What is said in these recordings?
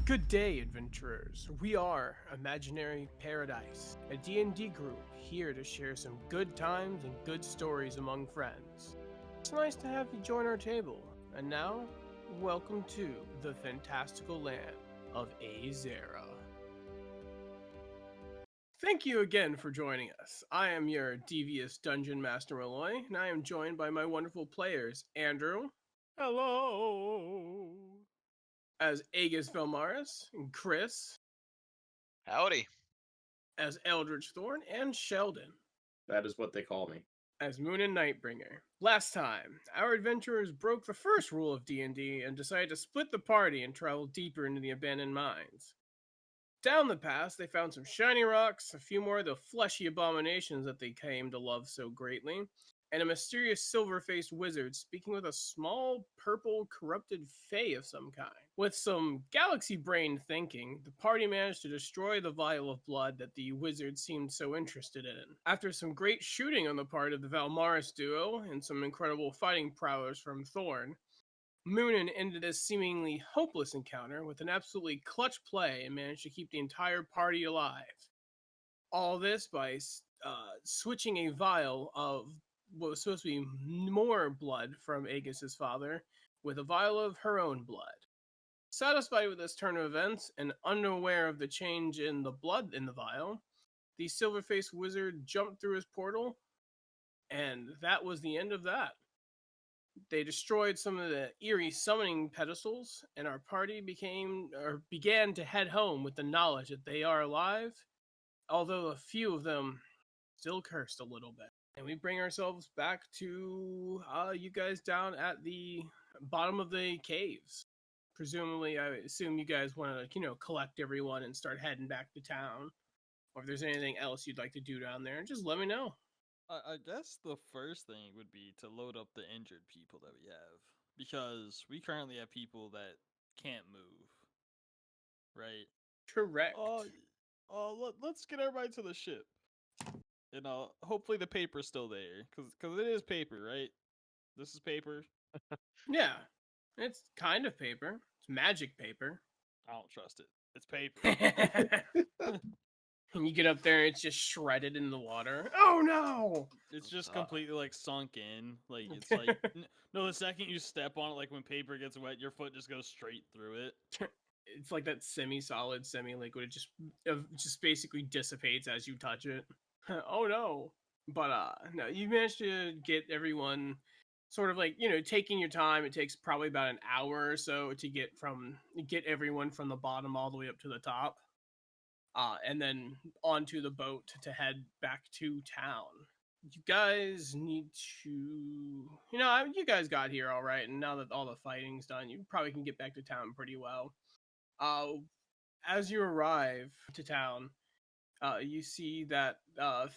Good day, adventurers. We are Imaginary Paradise, a D&D group here to share some good times and good stories among friends. It's nice to have you join our table. And now, welcome to the fantastical land of Azera. Thank you again for joining us. I am your devious Dungeon Master Malloy, and I am joined by my wonderful players, Andrew. Hello. As Aegis Velmaris, and Chris, Howdy. as Eldritch Thorn, and Sheldon, That is what they call me. as Moon and Nightbringer. Last time, our adventurers broke the first rule of D&D and decided to split the party and travel deeper into the abandoned mines. Down the pass, they found some shiny rocks, a few more of the fleshy abominations that they came to love so greatly, and a mysterious silver-faced wizard speaking with a small, purple, corrupted fae of some kind. With some galaxy-brain thinking, the party managed to destroy the vial of blood that the wizard seemed so interested in. After some great shooting on the part of the Valmaris duo, and some incredible fighting prowess from Thorn, Moonin ended this seemingly hopeless encounter with an absolutely clutch play and managed to keep the entire party alive. All this by switching a vial of what was supposed to be more blood from Aegis's father with a vial of her own blood. Satisfied with this turn of events and unaware of the change in the blood in the vial, the silver-faced wizard jumped through his portal, and that was the end of that. They destroyed some of the eerie summoning pedestals, and our party began to head home with the knowledge that they are alive, although a few of them still cursed a little bit. And we bring ourselves back to you guys down at the bottom of the caves. Presumably, I assume you guys want to, collect everyone and start heading back to town. Or if there's anything else you'd like to do down there, just let me know. I guess the first thing would be to load up the injured people that we have. Because we currently have people that can't move. Right? Correct. Let's get everybody to the ship. And hopefully the paper's still there. Because it is paper, right? This is paper. Yeah, it's kind of paper. It's magic paper. I don't trust it. It's paper. And you get up there and it's just shredded in the water. Oh no! It's just completely like sunk in. Like it's like no, the second you step on it, like when paper gets wet, your foot just goes straight through it. It's like that semi-solid, semi-liquid. It just basically dissipates as you touch it. Oh no! But no, you managed to get everyone sort of like taking your time. It takes probably about an hour or so to get everyone from the bottom all the way up to the top. And then onto the boat to head back to town. You guys need to, you guys got here all right, and now that all the fighting's done, you probably can get back to town pretty well. As you arrive to town, you see that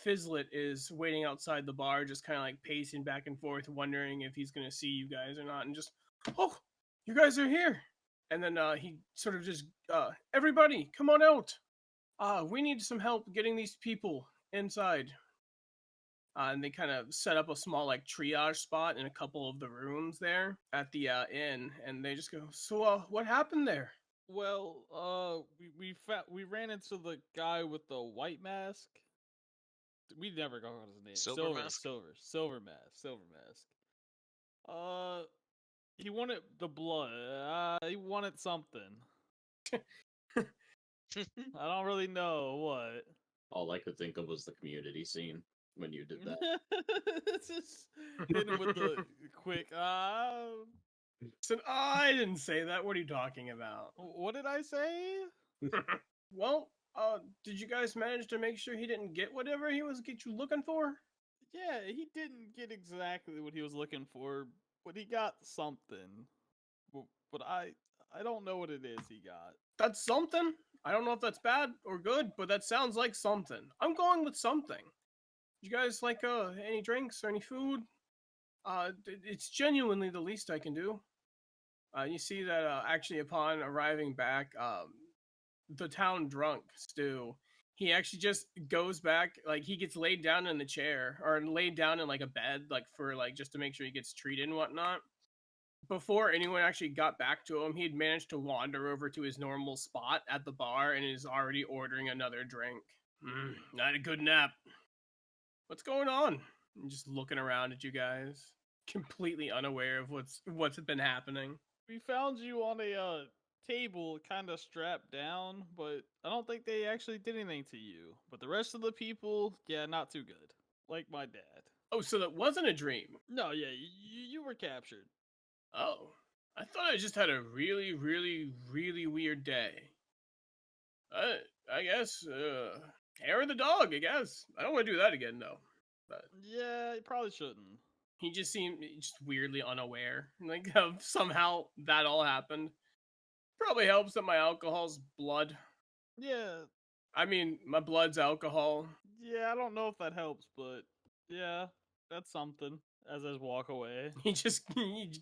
Fizzlet is waiting outside the bar, just kind of like pacing back and forth, wondering if he's going to see you guys or not, and just, oh, you guys are here! And then he sort of just, everybody, come on out! We need some help getting these people inside. And they kind of set up a small like triage spot in a couple of the rooms there at the inn, and they just go, so what happened there? Well, we ran into the guy with the white mask. We never got his name. Silver mask? Silver mask. He wanted the blood. He wanted something. I don't really know what. All I could think of was the community scene when you did that. It's just hit him with the quick. Said, I didn't say that. What are you talking about? What did I say? Well, did you guys manage to make sure he didn't get whatever he was looking for? Yeah, he didn't get exactly what he was looking for, but he got something. But I don't know what it is he got. That's something. I don't know if that's bad or good, but that sounds like something. I'm going with something. You guys like any drinks or any food? It's genuinely the least I can do. You see that actually upon arriving back, the town drunk Stu, he actually just goes back, like he gets laid down in the chair or laid down in like a bed, like for like just to make sure he gets treated and whatnot. before anyone actually got back to him, he'd managed to wander over to his normal spot at the bar and is already ordering another drink. Not a good nap. What's going on? I'm just looking around at you guys, completely unaware of what's been happening. We found you on a table, kind of strapped down, but I don't think they actually did anything to you. But the rest of the people, yeah, not too good. Like my dad. Oh, so that wasn't a dream. No, yeah, you were captured. Oh, I thought I just had a really, really, really weird day. I guess, hair of the dog, I guess. I don't want to do that again, though. But Yeah, you probably shouldn't. he just seemed just weirdly unaware, like, of somehow that all happened. Probably helps that my alcohol's blood. Yeah, I mean, my blood's alcohol. yeah, I don't know if that helps, but yeah, that's something. As I walk away. He just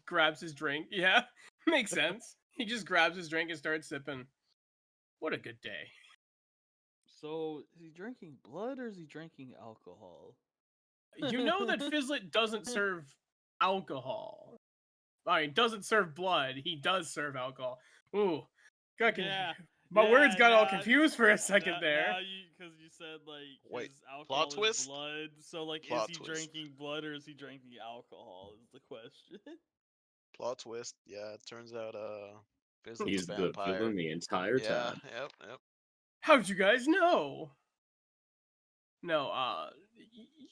grabs his drink. Yeah, makes sense. He just grabs his drink and starts sipping. What a good day. So, is he drinking blood or is he drinking alcohol? You know that Fizzlet doesn't serve alcohol. I mean, doesn't serve blood. He does serve alcohol. Ooh, Yeah. my words got all yeah, confused for a second there. Because you said like Wait, his alcohol plot twist? is blood. So like, Plot is he twist. drinking blood or is he drinking alcohol? Is the question. Plot twist. Yeah, it turns out Fizzlet's He's a the vampire. villain the entire Yeah, time. yep. How'd you guys know? No,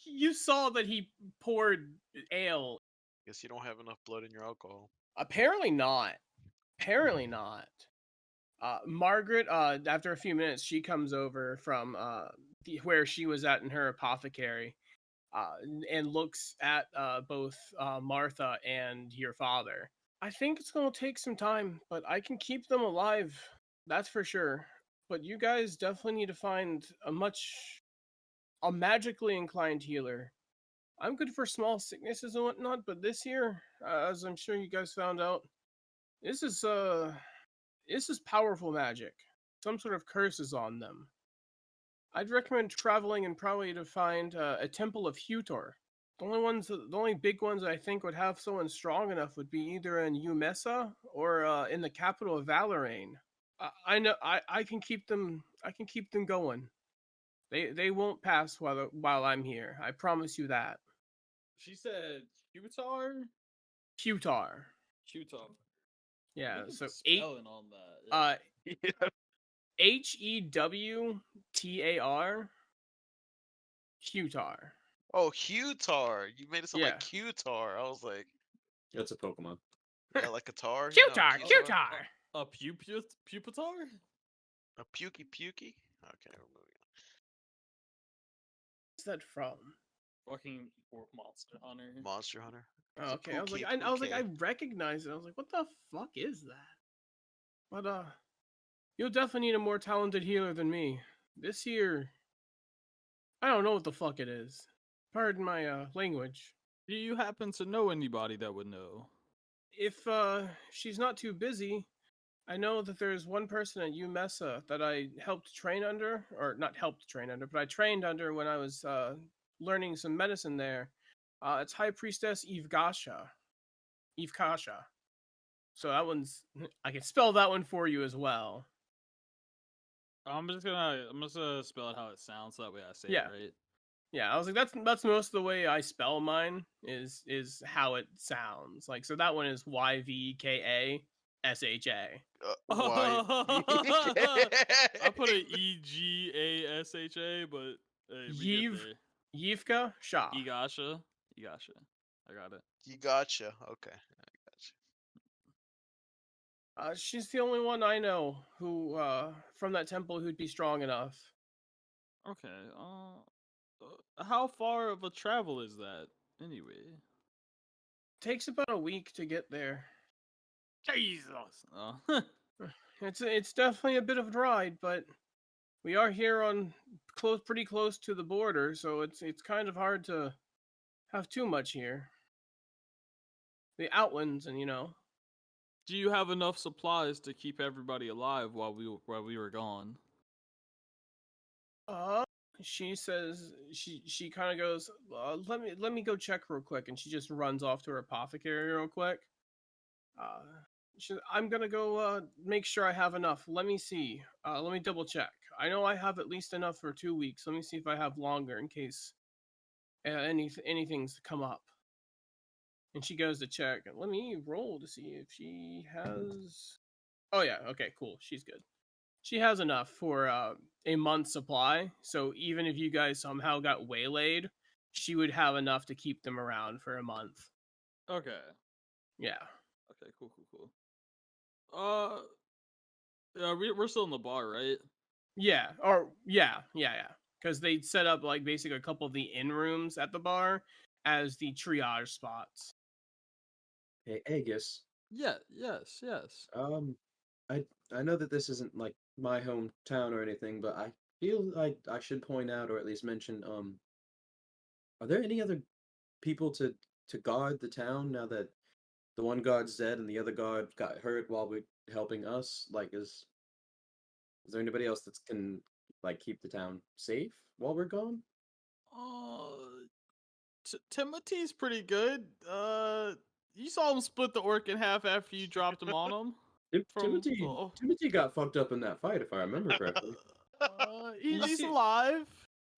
you saw that he poured ale. Guess you don't have enough blood in your alcohol. Apparently not. Apparently not. Margaret, after a few minutes, she comes over from where she was at in her apothecary, and looks at both Martha and your father. I think it's going to take some time, but I can keep them alive. That's for sure. But you guys definitely need to find a magically inclined healer. I'm good for small sicknesses and whatnot, but this here, as I'm sure you guys found out, this is powerful magic. Some sort of curse is on them. I'd recommend traveling and probably to find a temple of Hutor. The only big ones I think would have someone strong enough would be either in Yumesa or in the capital of Valorane. I know I can keep them. I can keep them going. They won't pass while I'm here. I promise you that. She said Hutar. Hutar. Hutar. Yeah. Look at So the spelling on that. Yeah. Hewtar. Hutar. Oh, Hutar. You made it sound Yeah. like Q-tar. I was like, That's a Pokemon. yeah, like a tar. Hutar. Q-tar? Hutar. A pupitar? A pukey pukey? Okay, we're moving What's that from? Fucking Monster Hunter. on. Monster Hunter. Oh, It's a okay. I was like, Pukey. I recognize it. I was like, what the fuck is that? But you'll definitely need a more talented healer than me. This here, I don't know what the fuck it is. Pardon my language. Do you happen to know anybody that would know? If she's not too busy, I know that there's one person at Yumesa that I helped train under, or not helped train under, but I trained under when I was learning some medicine there. It's High Priestess Evkasha. So that one's, I can spell that one for you as well. I'm just gonna spell it how it sounds so that way I say Yeah. it right. Yeah, I was like, that's most of the way I spell mine is how it sounds. Like, so that one is Yvkasha. Why? I put an EGASHA, but hey, we Yeev. get there. Yivka Shah. Egasha. I got it. You gotcha. Okay. I gotcha. She's the only one I know who from that temple who'd be strong enough. Okay. How far of a travel is that anyway? Takes about a week to get there. Jesus. Oh. It's definitely a bit of a ride, but we are here on pretty close to the border, so it's kind of hard to have too much here. The outlands, and Do you have enough supplies to keep everybody alive while we were gone? She says she kind of goes, let me go check real quick, and she just runs off to her apothecary real quick. Uh, I'm gonna go make sure I have enough. Let me see. Let me double check. I know I have at least enough for 2 weeks. Let me see if I have longer in case anything's come up. And she goes to check. Let me roll to see if she has. Oh yeah. Okay. Cool. She's good. She has enough for a month's supply. So even if you guys somehow got waylaid, she would have enough to keep them around for a month. Okay. Yeah. Okay. Cool. Yeah, we're still in the bar, right? Yeah. Or yeah. Because they set up like basically a couple of the in rooms at the bar as the triage spots. Hey, Agus. Yeah. Yes. I I know that this isn't like my hometown or anything, but I feel like I should point out or at least mention, are there any other people to guard the town now that the one guard's dead and the other guard got hurt while we're helping us? Like, is there anybody else that can like keep the town safe while we're gone? Timothy's pretty good. You saw him split the orc in half after you dropped him on him. Timothy got fucked up in that fight, if I remember correctly. He's alive.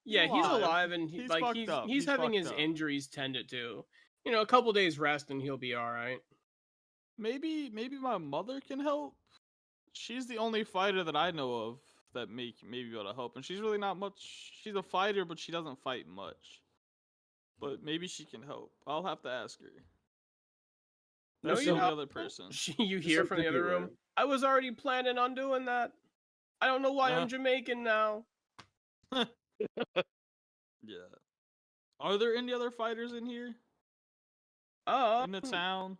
Yeah, he's alive and he's fucked up. He's having fucked his up. injuries tended to. You know, a couple days rest and he'll be all right. Maybe my mother can help. She's the only fighter that I know of that may be able to help, and she's really not much. She's a fighter, but she doesn't fight much. But maybe she can help. I'll have to ask her. That's the only other person. You hear from the other room? I was already planning on doing that. I don't know why I'm Jamaican now. Yeah. Are there any other fighters in here? In the town?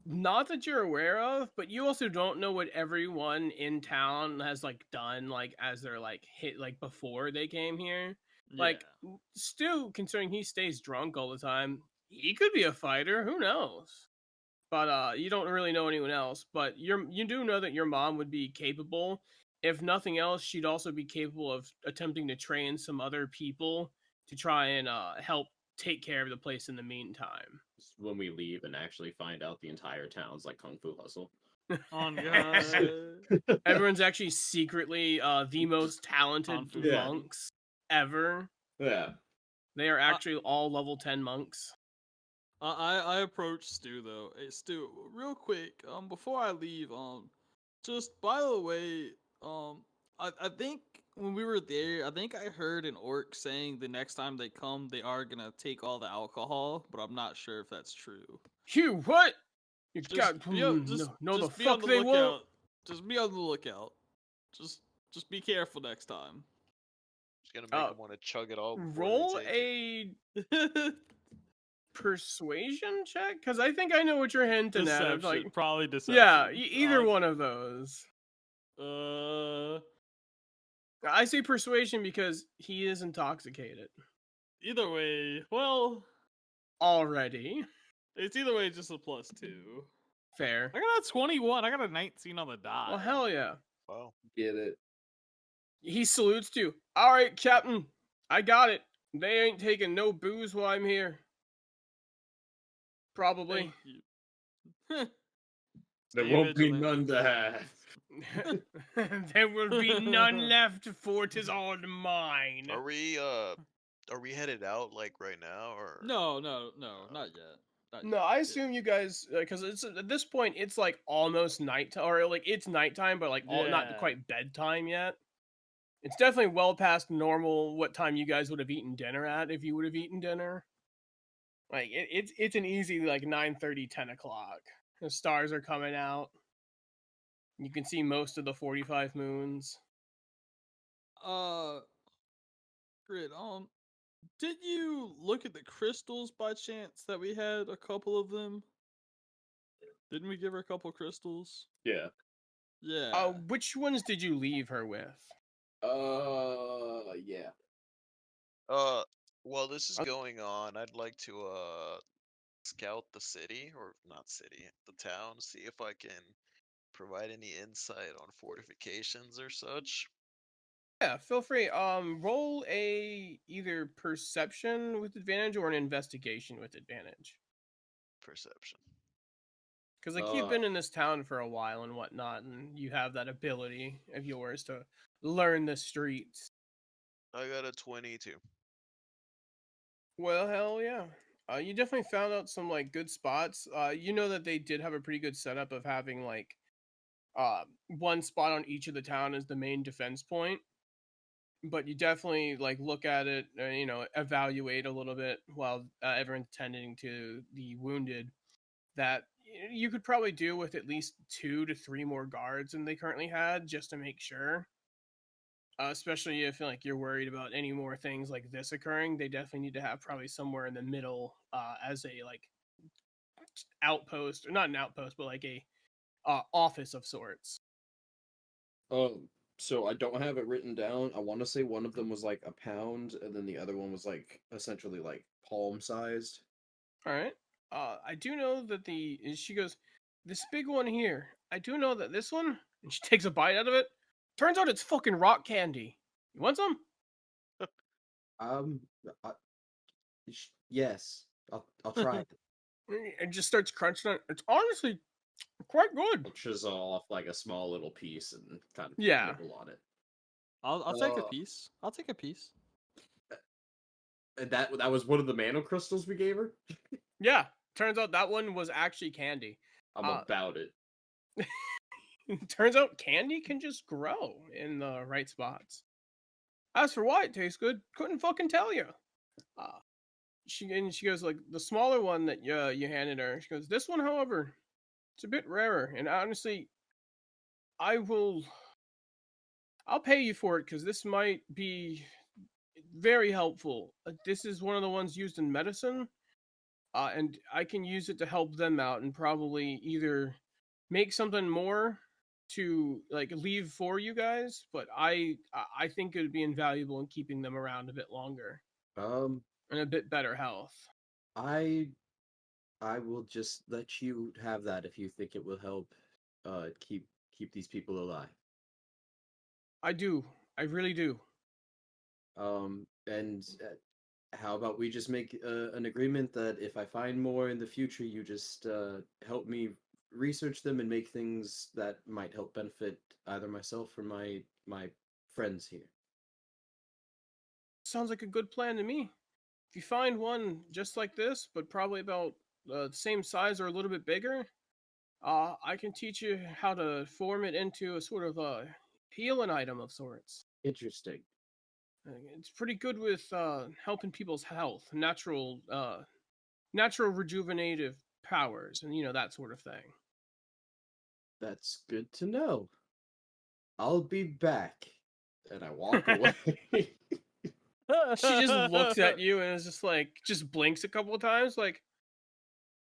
Not that you're aware of, but you also don't know what everyone in town has like done, like as they're like hit like before they came here. Yeah. Like Stu, considering he stays drunk all the time, he could be a fighter. Who knows? But you don't really know anyone else. But you do know that your mom would be capable. If nothing else, she'd also be capable of attempting to train some other people to try and help take care of the place in the meantime. When we leave and actually find out the entire town's like Kung Fu Hustle. Oh god. Everyone's actually secretly the most talented monks ever. Yeah. They are actually all level 10 monks. I approach Stu though. Hey Stu, real quick, before I leave, just by the way, I think when we were there, I think I heard an orc saying the next time they come, they are gonna take all the alcohol, but I'm not sure if that's true. You what? You Just got no, the be fuck on the they lookout. won't. Just be on the lookout. Just be careful next time. Just gonna make him want to chug it all. Roll a persuasion check, because I think I know what you're hinting at. Like probably deception. Yeah, either one of those. I say persuasion because he is intoxicated. Either way, well, already. It's either way just a +2. Fair. I got a 21. I got a 19 on the die. Well, hell yeah. Wow. Get it. He salutes to you. All right, Captain. I got it. They ain't taking no booze while I'm here. Probably. There won't be none to have. There will be none left, for 'tis all mine. Are we headed out like right now or? No, not yet. No, I assume you guys, because it's at this point it's like almost nighttime, or like it's nighttime, but like not quite bedtime yet. It's definitely well past normal what time you guys would have eaten dinner at if you would have eaten dinner. Like it's an easy like 9:30, 10 o'clock. The stars are coming out. You can see most of the 45 moons. Grid, did you look at the crystals by chance that we had a couple of them? Didn't we give her a couple crystals? Yeah. Yeah. Which ones did you leave her with? Yeah. While this is going on, I'd like to scout the city, or not city, the town, see if I can provide any insight on fortifications or such. Yeah, feel free. Roll a either perception with advantage or an investigation with advantage. Perception. Because like you've been in this town for a while and whatnot, and you have that ability of yours to learn the streets. I got a 22. Well, hell yeah. You definitely found out some like good spots. You know that they did have a pretty good setup of having like one spot on each of the town as the main defense point. But you definitely like look at it, evaluate a little bit while everyone's tending to the wounded. That you could probably do with at least 2 to 3 more guards than they currently had, just to make sure. Especially if like you're worried about any more things like this occurring, they definitely need to have probably somewhere in the middle as a like outpost, or not an outpost, but like a office of sorts. So I don't have it written down. I want to say one of them was like a pound, and then the other one was like essentially like palm sized. All right. I do know that she goes, this big one here. I do know that this one, and she takes a bite out of it. Turns out it's fucking rock candy. You want some? Um, I, yes, I'll try it. And just starts crunching on it. It's honestly quite good. I'll chisel off like a small little piece and kind of Yeah. nibble on it. I'll take a piece. I'll take a piece. And that was one of the mana crystals we gave her. Yeah. Turns out that one was actually candy. I'm about it. Turns out candy can just grow in the right spots. As for why it tastes good, couldn't fucking tell you. She goes like the smaller one that you handed her. She goes, this one, however, it's a bit rarer, and honestly, I'll pay you for it because this might be very helpful. This is one of the ones used in medicine, and I can use it to help them out and probably either make something more to like leave for you guys, but I think it would be invaluable in keeping them around a bit longer and a bit better health. I will just let you have that if you think it will help keep these people alive. I do. I really do. And how about we just make an agreement that if I find more in the future, you just help me research them and make things that might help benefit either myself or my friends here. Sounds like a good plan to me. If you find one just like this, but probably about the same size or a little bit bigger, I can teach you how to form it into a sort of a healing item of sorts. Interesting. It's pretty good with helping people's health, natural rejuvenative powers, and that sort of thing. That's good to know. I'll be back. And I walk away. She just looks at you and is just blinks a couple of times, like,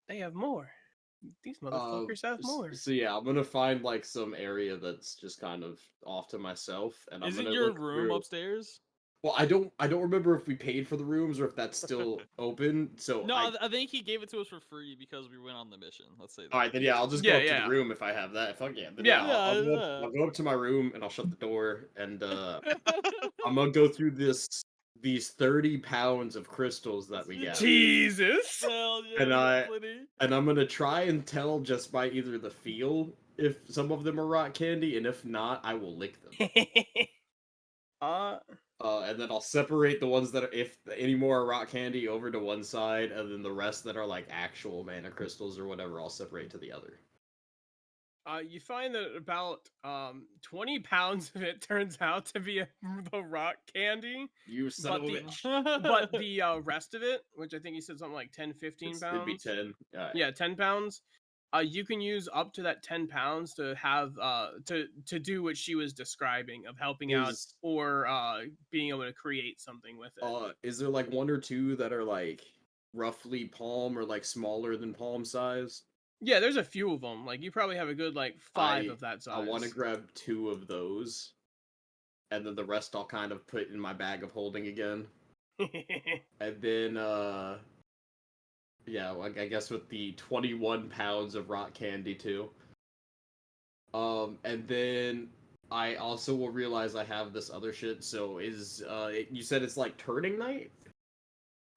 they have more. These motherfuckers have more. So yeah, I'm gonna find like some area that's just kind of off to myself, and I'm Is it gonna your look room through. upstairs? Well, I don't remember if we paid for the rooms or if that's still open. So No, I think he gave it to us for free because we went on the mission. Let's say that. all right, then yeah, I'll just go up to the room if I have that. Fuck yeah, then Yeah. I'll go up to my room and I'll shut the door and I'm gonna go through these 30 pounds of crystals that we got. Jesus. Hell yeah, And I'm gonna try and tell just by either the feel if some of them are rock candy, and if not, I will lick them. And then I'll separate the ones that are, if any more are rock candy, over to one side, and then the rest that are like actual mana crystals or whatever, I'll separate to the other. You find that about 20 pounds of it turns out to be the rock candy. You son of a bitch. But the rest of it, which I think you said something like 10, 15 pounds. It'd be 10. Right. Yeah, 10 pounds. You can use up to that 10 pounds to have to do what she was describing of helping out or being able to create something with it. Is there like one or two that are like roughly palm or like smaller than palm size? Yeah, there's a few of them. Like you probably have a good like 5 of that size. I want to grab 2 of those, and then the rest I'll kind of put in my bag of holding again. And then yeah, I guess with the 21 pounds of rock candy too. And then I also will realize I have this other shit. So you said it's like turning night?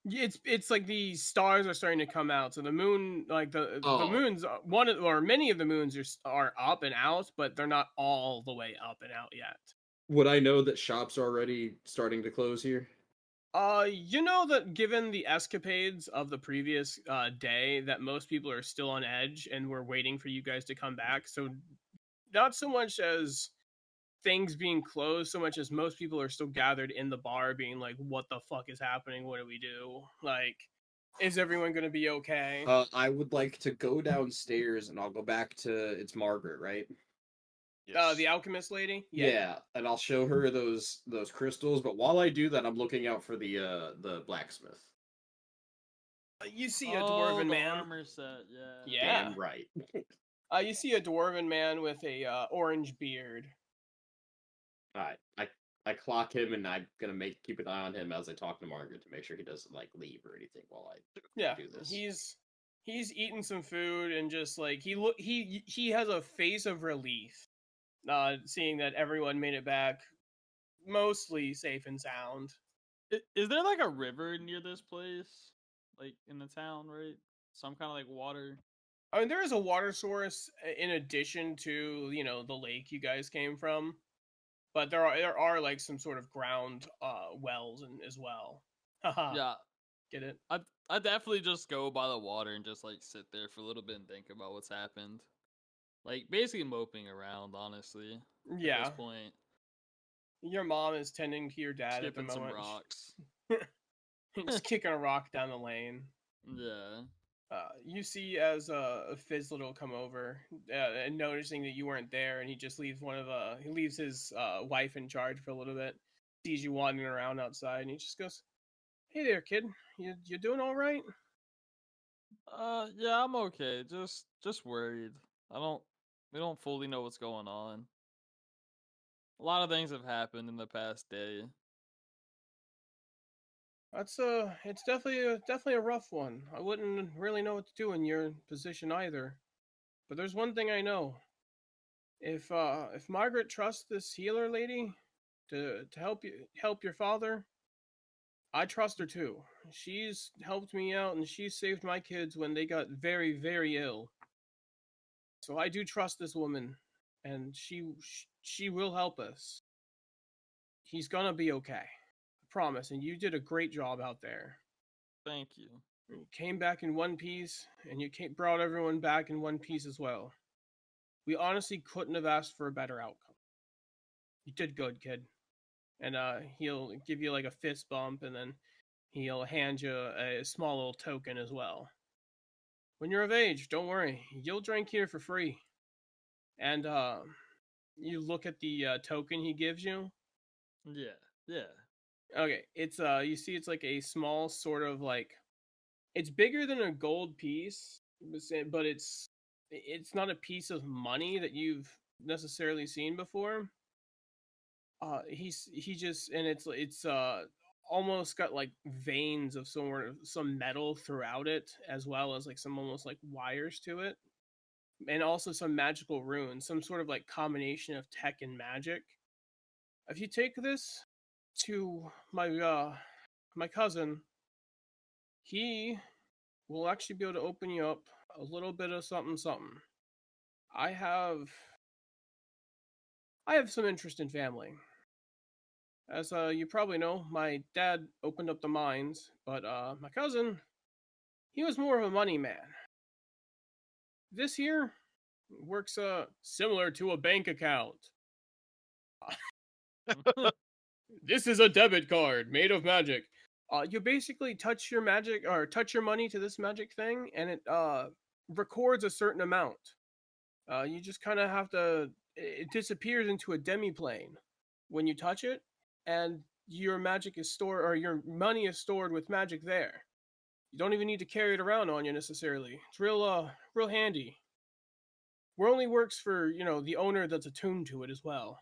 It's like the stars are starting to come out, so the moon, like the Oh. moons, or many of the moons are up and out, but they're not all the way up and out yet. Would I know that shops are already starting to close here? You know that given the escapades of the previous day, that most people are still on edge and we're waiting for you guys to come back. So not so much as things being closed, so much as most people are still gathered in the bar, being like, "What the fuck is happening? What do we do? Like, is everyone gonna be okay?" I would like to go downstairs and I'll go back to it's Margaret, right? Yes. The alchemist lady. Yeah, and I'll show her those crystals. But while I do that, I'm looking out for the blacksmith. You see a Oh, dwarven the man. armor set, yeah. Yeah. Damn right. You see a dwarven man with a orange beard. Alright, I clock him and I'm gonna keep an eye on him as I talk to Margaret to make sure he doesn't like leave or anything while I Yeah, do this. he's eating some food and just like he has a face of relief, seeing that everyone made it back mostly safe and sound. Is there like a river near this place? Like in the town, right? Some kind of like water. I mean, there is a water source in addition to the lake you guys came from, but there are like some sort of ground wells and as well. Haha, Yeah, get it? I definitely just go by the water and just like sit there for a little bit and think about what's happened. Like basically moping around, honestly. At Yeah, this point, your mom is tending to your dad at the skipping some moment. rocks. Just kicking a rock down the lane. Yeah. You see as Fizzlet will come over, and noticing that you weren't there, and he just leaves he leaves his wife in charge for a little bit. Sees you wandering around outside, and he just goes, "Hey there, kid. You doing all right?" Yeah, I'm okay. Just worried. We don't fully know what's going on. A lot of things have happened in the past day. That's it's definitely a rough one. I wouldn't really know what to do in your position either. But there's one thing I know. If Margaret trusts this healer lady to help your father, I trust her too. She's helped me out and she saved my kids when they got very, very ill. So I do trust this woman, and she will help us. He's gonna be okay. I promise. And you did a great job out there. Thank you. You came back in one piece, and brought everyone back in one piece as well. We honestly couldn't have asked for a better outcome. You did good, kid. And he'll give you like a fist bump, and then he'll hand you a small little token as well. When you're of age, don't worry, you'll drink here for free. And you look at the token he gives you. Yeah. Yeah. Okay, it's you see it's like a small sort of like, it's bigger than a gold piece, but it's not a piece of money that you've necessarily seen before. He just, and it's almost got like veins of some metal throughout it, as well as like some almost like wires to it, and also some magical runes, some sort of like combination of tech and magic. If you take this to my cousin, he will actually be able to open you up a little bit of something something. I have some interest in family. As you probably know, my dad opened up the mines, but my cousin, he was more of a money man. This here works similar to a bank account. This is a debit card made of magic. You basically touch your magic or touch your money to this magic thing, and it records a certain amount. You just kind of have to. It disappears into a demi-plane when you touch it, and your magic is stored, or your money is stored with magic there. You don't even need to carry it around on you necessarily. It's real handy. It only works for the owner that's attuned to it as well.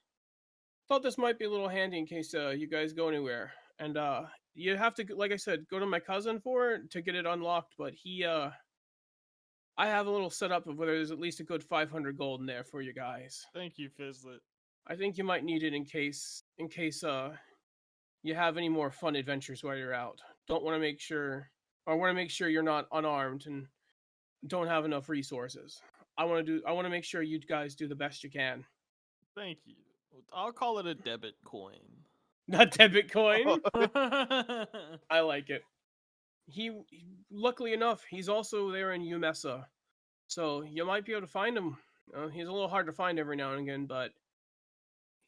Thought this might be a little handy in case you guys go anywhere. And you have to, like I said, go to my cousin for it to get it unlocked. But I have a little setup of where there's at least a good 500 gold in there for you guys. Thank you, Fizzlet. I think you might need it in case you have any more fun adventures while you're out. don't want to make sure, or want to make sure you're not unarmed and don't have enough resources. I want to make sure you guys do the best you can. Thank you. I'll call it a debit coin. Not debit coin. Yeah, I like it. Luckily enough, he's also there in Yumesa, so you might be able to find him. He's a little hard to find every now and again, but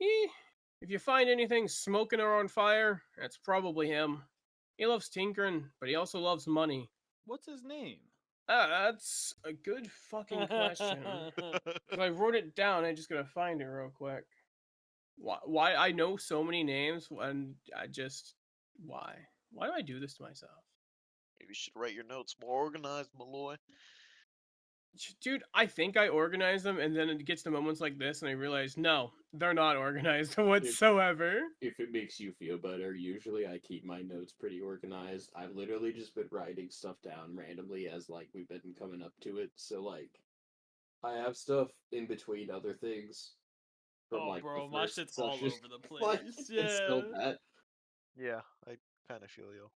if you find anything smoking or on fire, that's probably him. He loves tinkering, but he also loves money. what's his name? That's a good fucking question. 'Cause I wrote it down. I just gotta find it real quick. Why I know so many names and why? Why do I do this to myself? Maybe you should write your notes more organized, Malloy. Dude, I think I organize them, and then it gets to moments like this, and I realize, no, they're not organized whatsoever. If it makes you feel better, usually I keep my notes pretty organized. I've literally just been writing stuff down randomly as like we've been coming up to it. So like, I have stuff in between other things. From, Oh, like, bro, the my first shit's all session. over the Like, place. it's Yeah. still that. Yeah, I kind of feel you.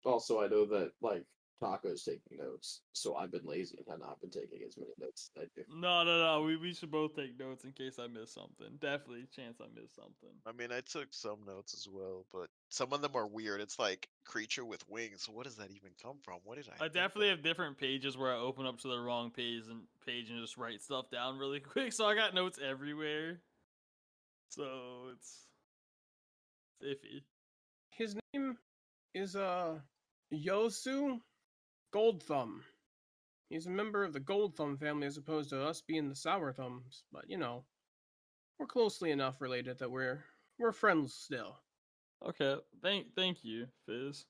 Also, I know that like Taco's taking notes, so I've been lazy and have not been taking as many notes as I do. No. We should both take notes in case I miss something. Definitely chance I miss something. I mean, I took some notes as well, but some of them are weird. It's like creature with wings. What does that even come from? What did I? I think definitely of? have different pages where I open up to the wrong page and just write stuff down really quick. So I got notes everywhere. So it's iffy. His name is Yosu Gold Thumb. He's a member of the Gold Thumb family as opposed to us being the Sour Thumbs, but we're closely enough related that we're friends still. Okay, thank you, Fizz.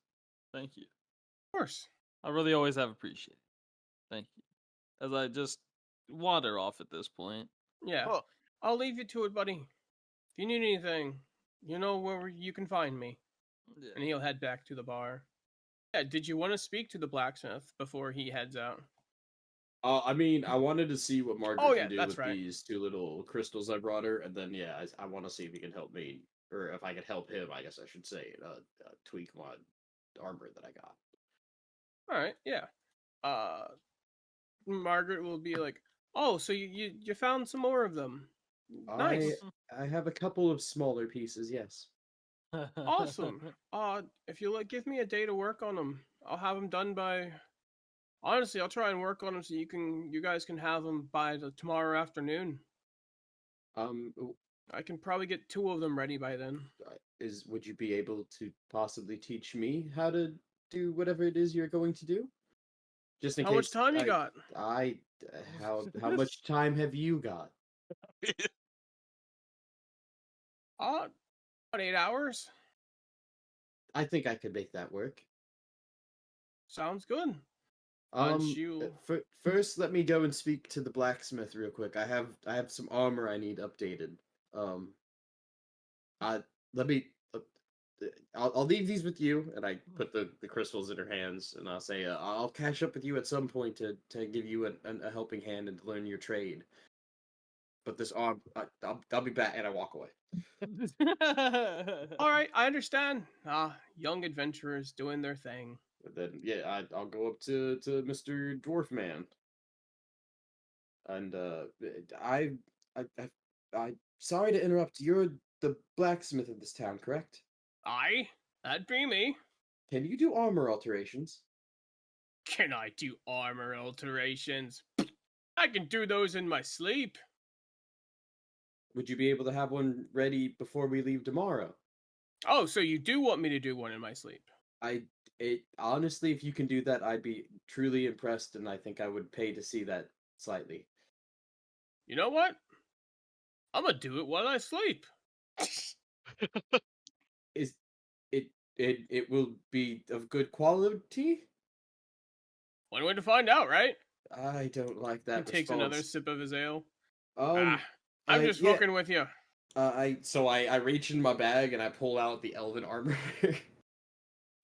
Thank you. Of course. I really always have appreciated. Thank you. As I just wander off at this point. Yeah. Huh. I'll leave you to it, buddy. If you need anything, you know where you can find me. Yeah. And he'll head back to the bar. Yeah, did you want to speak to the blacksmith before he heads out? I mean, I wanted to see what Margaret Oh, yeah, can do that's with right. these two little crystals I brought her, and then yeah, I want to see if he can help me, or if I could help him. I guess I should say, tweak my armor that I got. Alright, yeah. Margaret will be like, oh, so you found some more of them. Nice. I have a couple of smaller pieces, yes. Awesome. If you give me a day to work on them, I'll have them done by. Honestly, I'll try and work on them so you guys can have them by tomorrow afternoon. I can probably get 2 of them ready by then. Would you be able to possibly teach me how to do whatever it is you're going to do? Just in How case. much time you got? How much time have you got? About 8 hours. I think I could make that work. Sounds good. First, let me go and speak to the blacksmith real quick. I have some armor I need updated. Let me. I'll leave these with you, and I put the crystals in her hands, and I'll say I'll catch up with you at some point to give you a helping hand and to learn your trade. But this arm, I'll be back, and I walk away. All right, I understand. Young adventurers doing their thing. And then yeah, I'll go up to Mr. Dwarf Man, and I sorry to interrupt. You're the blacksmith of this town, correct? Aye, that'd be me. Can you do armor alterations? Can I do armor alterations? I can do those in my sleep. Would you be able to have one ready before we leave tomorrow? Oh, so you do want me to do one in my sleep? Honestly, if you can do that, I'd be truly impressed, and I think I would pay to see that slightly. You know what? I'm gonna do it while I sleep. Is it will be of good quality? One way to find out, right? I don't like that. He takes response. another sip of his ale. I'm just fucking with you. I reach in my bag and I pull out the elven armor.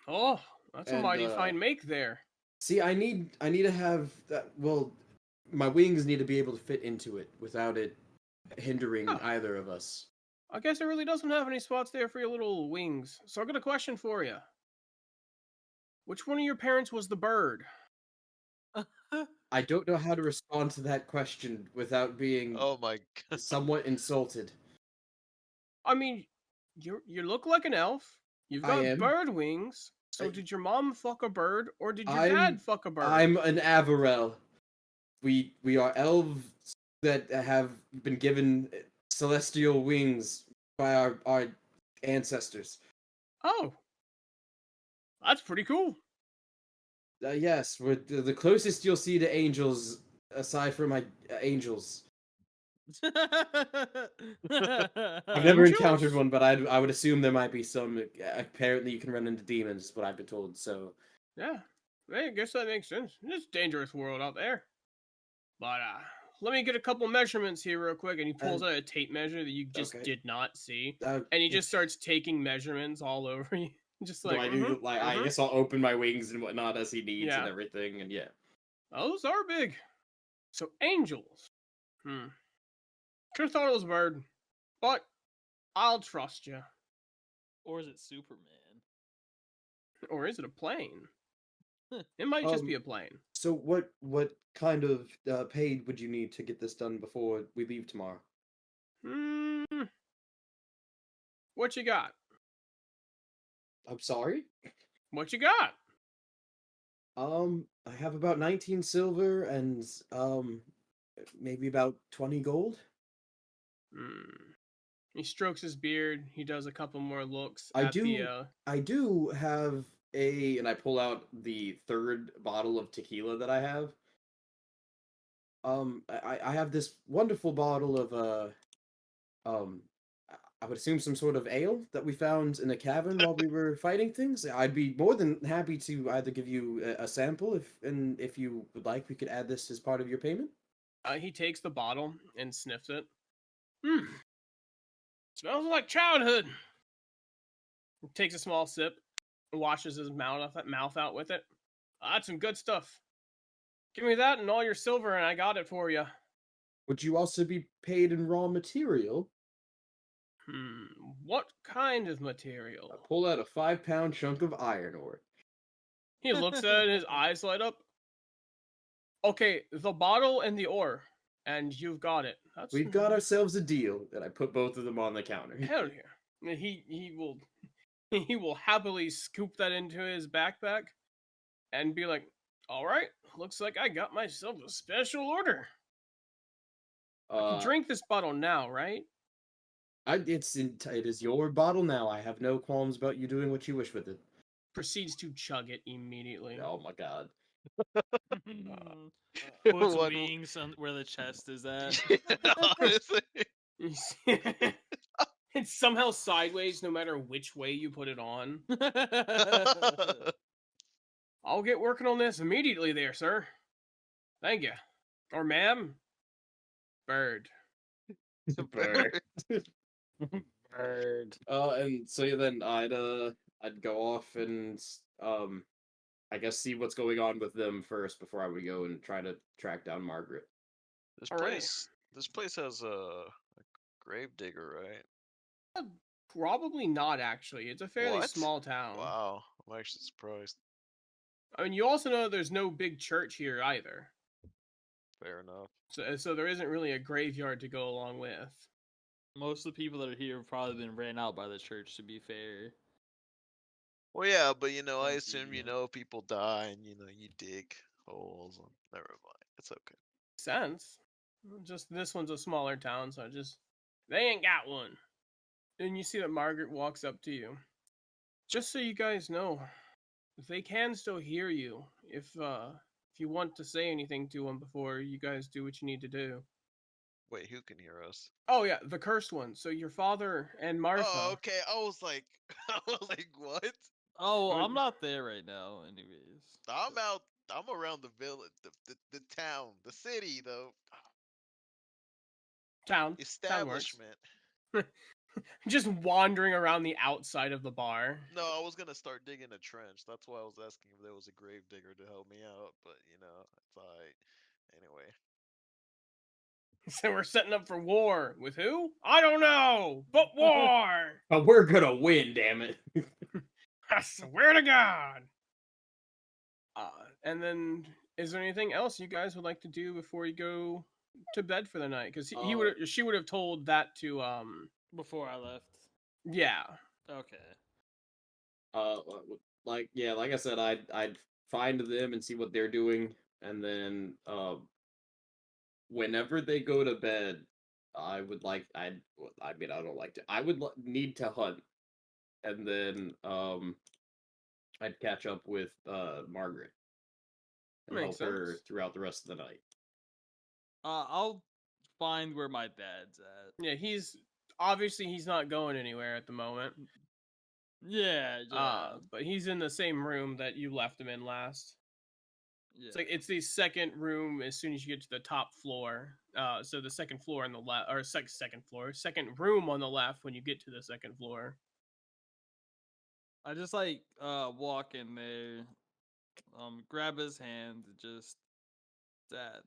Oh, that's a And, mighty fine make there. See, I need to have that. Well, my wings need to be able to fit into it without it hindering Oh. either of us. I guess it really doesn't have any spots there for your little wings. So I got a question for you. Which one of your parents was the bird? I don't know how to respond to that question without being Oh my god. somewhat insulted. I mean, you look like an elf. You've I got am. bird wings. So I- did your mom fuck a bird, or did your I'm dad fuck a bird? I'm an Averell. We are elves that have been given celestial wings by our ancestors. Oh, that's pretty cool. Yes, we're the closest you'll see to angels, aside from my angels. I've never encountered Angels? one, but I would assume there might be some. Apparently, you can run into demons, is what I've been told. So Yeah, I guess that makes sense. It's a dangerous world out there. But let me get a couple measurements here real quick. And he pulls out a tape measure that you just okay. did not see, uh, and he just starts taking measurements all over you. Just do like, I do like I guess I'll open my wings and whatnot as he needs and Yeah. everything, and yeah. Those are big. So angels. Should have thought it was a bird, but I'll trust you. Or is it Superman? Or is it a plane? It might just be a plane. So what kind of paid would you need to get this done before we leave tomorrow? What you got? I'm sorry. What you got? I have about 19 silver and maybe about 20 gold. He strokes his beard. He does a couple more looks I at do the. I do have and I pull out the third bottle of tequila that I have. I have this wonderful bottle of um I would assume some sort of ale that we found in a cavern while we were fighting things. I'd be more than happy to either give you a sample if you would like, we could add this as part of your payment. He takes the bottle and sniffs it. Smells like childhood. He takes a small sip, washes his mouth out with it. That's some good stuff. Give me that and all your silver, and I got it for you. Would you also be paid in raw material? What kind of material? I pull out a 5-pound chunk of iron ore. He looks at it and his eyes light up. Okay, the bottle and the ore, and you've got it. We've got ourselves a deal, and I put both of them on the counter. Hell yeah. He will happily scoop that into his backpack and be like, all right, looks like I got myself a special order. I can drink this bottle now, right? It is your bottle now. I have no qualms about you doing what you wish with it. Proceeds to chug it immediately. Oh my god. Puts One- wings on where the chest is at. Honestly. It's somehow sideways no matter which way you put it on. I'll get working on this immediately there, sir. Thank you. Or ma'am. Bird. Bird. Bird. And so then I'd go off and I guess see what's going on with them first before I would go and try to track down Margaret. This All right. place has a grave digger, right? Probably not, actually. It's a fairly What? small town. Wow, I'm actually surprised. I mean, you also know there's no big church here either. Fair enough. So there isn't really a graveyard to go along with. Most of the people that are here have probably been ran out by the church, to be fair. Well, yeah, but I Thank you, assume yeah. people die and you dig holes. And never mind, it's okay. Sense. Just this one's a smaller town, so they ain't got one. And you see that Margaret walks up to you. Just so you guys know, they can still hear you if you want to say anything to them before you guys do what you need to do. Wait, who can hear us? Oh yeah, the cursed one. So your father and Martha. Oh, okay. I was like, what? Oh, I'm not there right now, anyways. I'm out. I'm around the village, the town, the city, though. Town works. Establishment. Just wandering around the outside of the bar. No, I was gonna start digging a trench. That's why I was asking if there was a grave digger to help me out. But it's alright. Anyway. So we're setting up for war. With who? I don't know, but war! But we're gonna win, damn it. I swear to God! And then, is there anything else you guys would like to do before you go to bed for the night? Because she would have told that to, Before I left. yeah. Okay. Like I said, I'd find them and see what they're doing, and then whenever they go to bed, I would like I mean I don't like to I would need to hunt, and then I'd catch up with Margaret and Makes help her sense. throughout the rest of the night. I'll find where my dad's at. Yeah, he's not going anywhere at the moment. Yeah, yeah. But he's in the same room that you left him in last. Yeah. It's the second room as soon as you get to the top floor. So the second floor on the left, or second room on the left when you get to the second floor. I just walk in there, grab his hand, just Dad.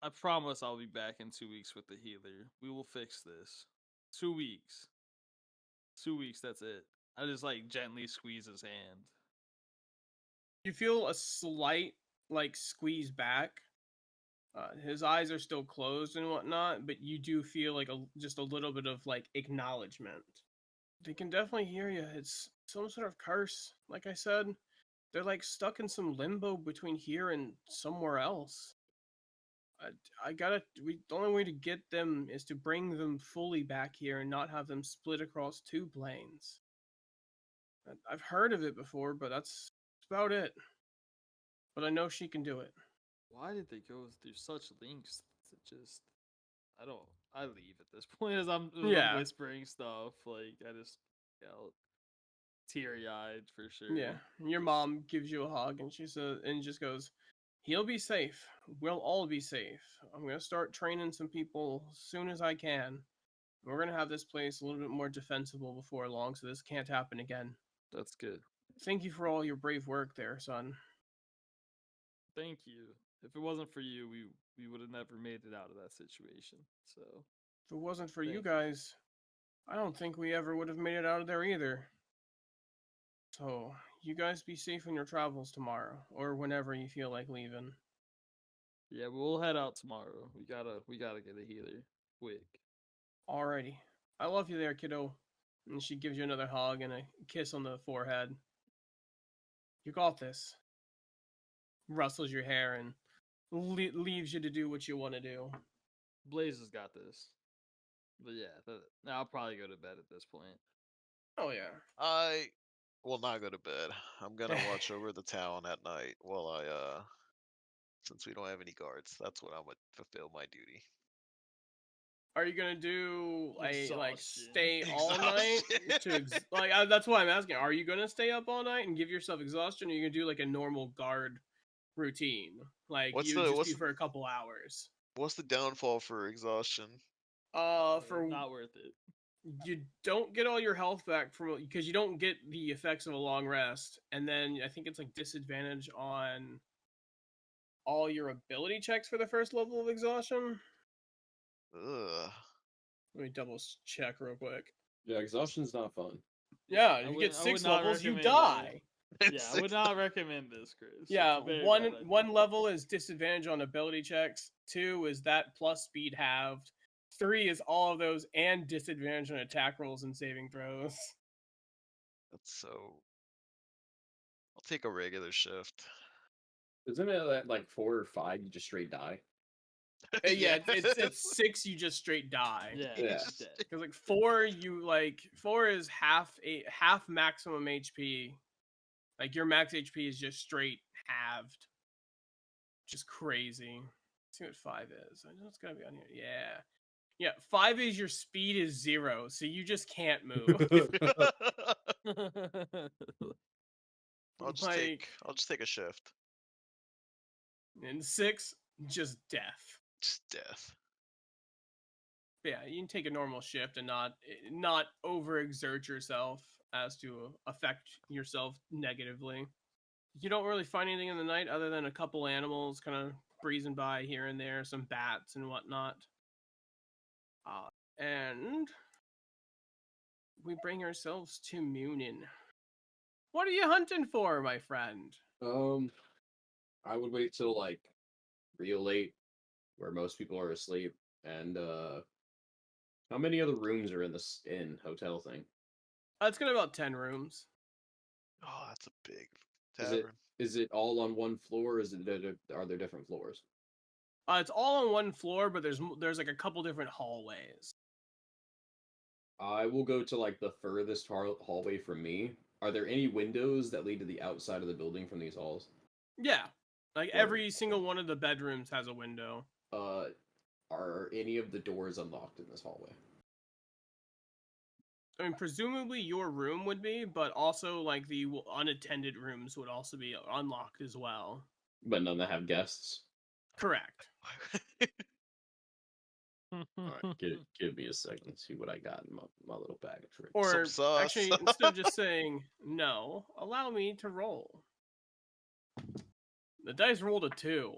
I promise I'll be back in 2 weeks with the healer. We will fix this. 2 weeks. 2 weeks. That's it. I just gently squeeze his hand. You feel a slight squeeze back. His eyes are still closed and whatnot, but you do feel just a little bit of acknowledgement. They can definitely hear you. It's some sort of curse. Like I said, they're stuck in some limbo between here and somewhere else. The only way to get them is to bring them fully back here and not have them split across 2 planes. I've heard of it before, but that's about it. But I know she can do it. Why did they go through such lengths to just? I leave at this point as I'm whispering stuff. I just out teary eyed for sure. Yeah, your mom gives you a hug and she says and just goes, "He'll be safe. We'll all be safe. I'm gonna start training some people as soon as I can. We're gonna have this place a little bit more defensible before long, so this can't happen again." That's good. Thank you for all your brave work there, son. Thank you. If it wasn't for you, we would have never made it out of that situation. So If it wasn't for you Thank you. guys, I don't think we ever would have made it out of there either. So, you guys be safe on your travels tomorrow, or whenever you feel like leaving. yeah, we'll head out tomorrow. We gotta get a healer quick. Alrighty. I love you there, kiddo. And she gives you another hug and a kiss on the forehead. You got this. Rustles your hair and leaves you to do what you want to do. Blaze has got this. But yeah, I'll probably go to bed at this point. Oh yeah. I will not go to bed. I'm gonna watch over the town at night while since we don't have any guards, that's when I would fulfill my duty. Are you gonna do a Exhaustion. stay all night to that's why I'm asking. Are you gonna stay up all night and give yourself exhaustion, or are you gonna do a normal guard routine? What's Be for a couple hours. What's the downfall for exhaustion? For Not worth it. You don't get all your health back because you don't get the effects of a long rest, and then I think it's disadvantage on all your ability checks for the first level of exhaustion. Ugh. Let me double check real quick. Yeah, exhaustion's not fun. Yeah, if you get 6 levels, you die. Yeah, I would not recommend this, Chris. Yeah, one level is disadvantage on ability checks. 2 is that plus speed halved. 3 is all of those and disadvantage on attack rolls and saving throws. That's so. I'll take a regular shift. Isn't it that 4 or 5 you just straight die? Yeah, it's 6 you just straight die. Yeah. Because 4 4 is half maximum HP. Your max HP is just straight halved. Just crazy. Let's see what 5 is. I know it's gotta be on here. Yeah, 5 is your speed is 0, so you just can't move. I'll just take a shift. And 6, just death. Just death. Yeah, you can take a normal shift and not overexert yourself as to affect yourself negatively. You don't really find anything in the night other than a couple animals kind of breezing by here and there, some bats and whatnot. And we bring ourselves to Munin. What are you hunting for, my friend? I would wait till like real late, where most people are asleep. And how many other rooms are in this hotel thing? It's got about 10 rooms. Oh, that's a big Is it tavern. is it all on one floor? Or are there different floors? It's all on one floor, but there's like a couple different hallways. I will go to like the furthest hallway from me. Are there any windows that lead to the outside of the building from these halls? Yeah, like Word. every single one of the bedrooms has a window. Are any of the doors unlocked in this hallway? I mean, presumably your room would be, but also like the unattended rooms would also be unlocked as well. But none that have guests? Correct. Alright, give me a second, see what I got in my little bag of tricks. Or sauce. actually, instead of just saying no, allow me to roll. The dice rolled a 2.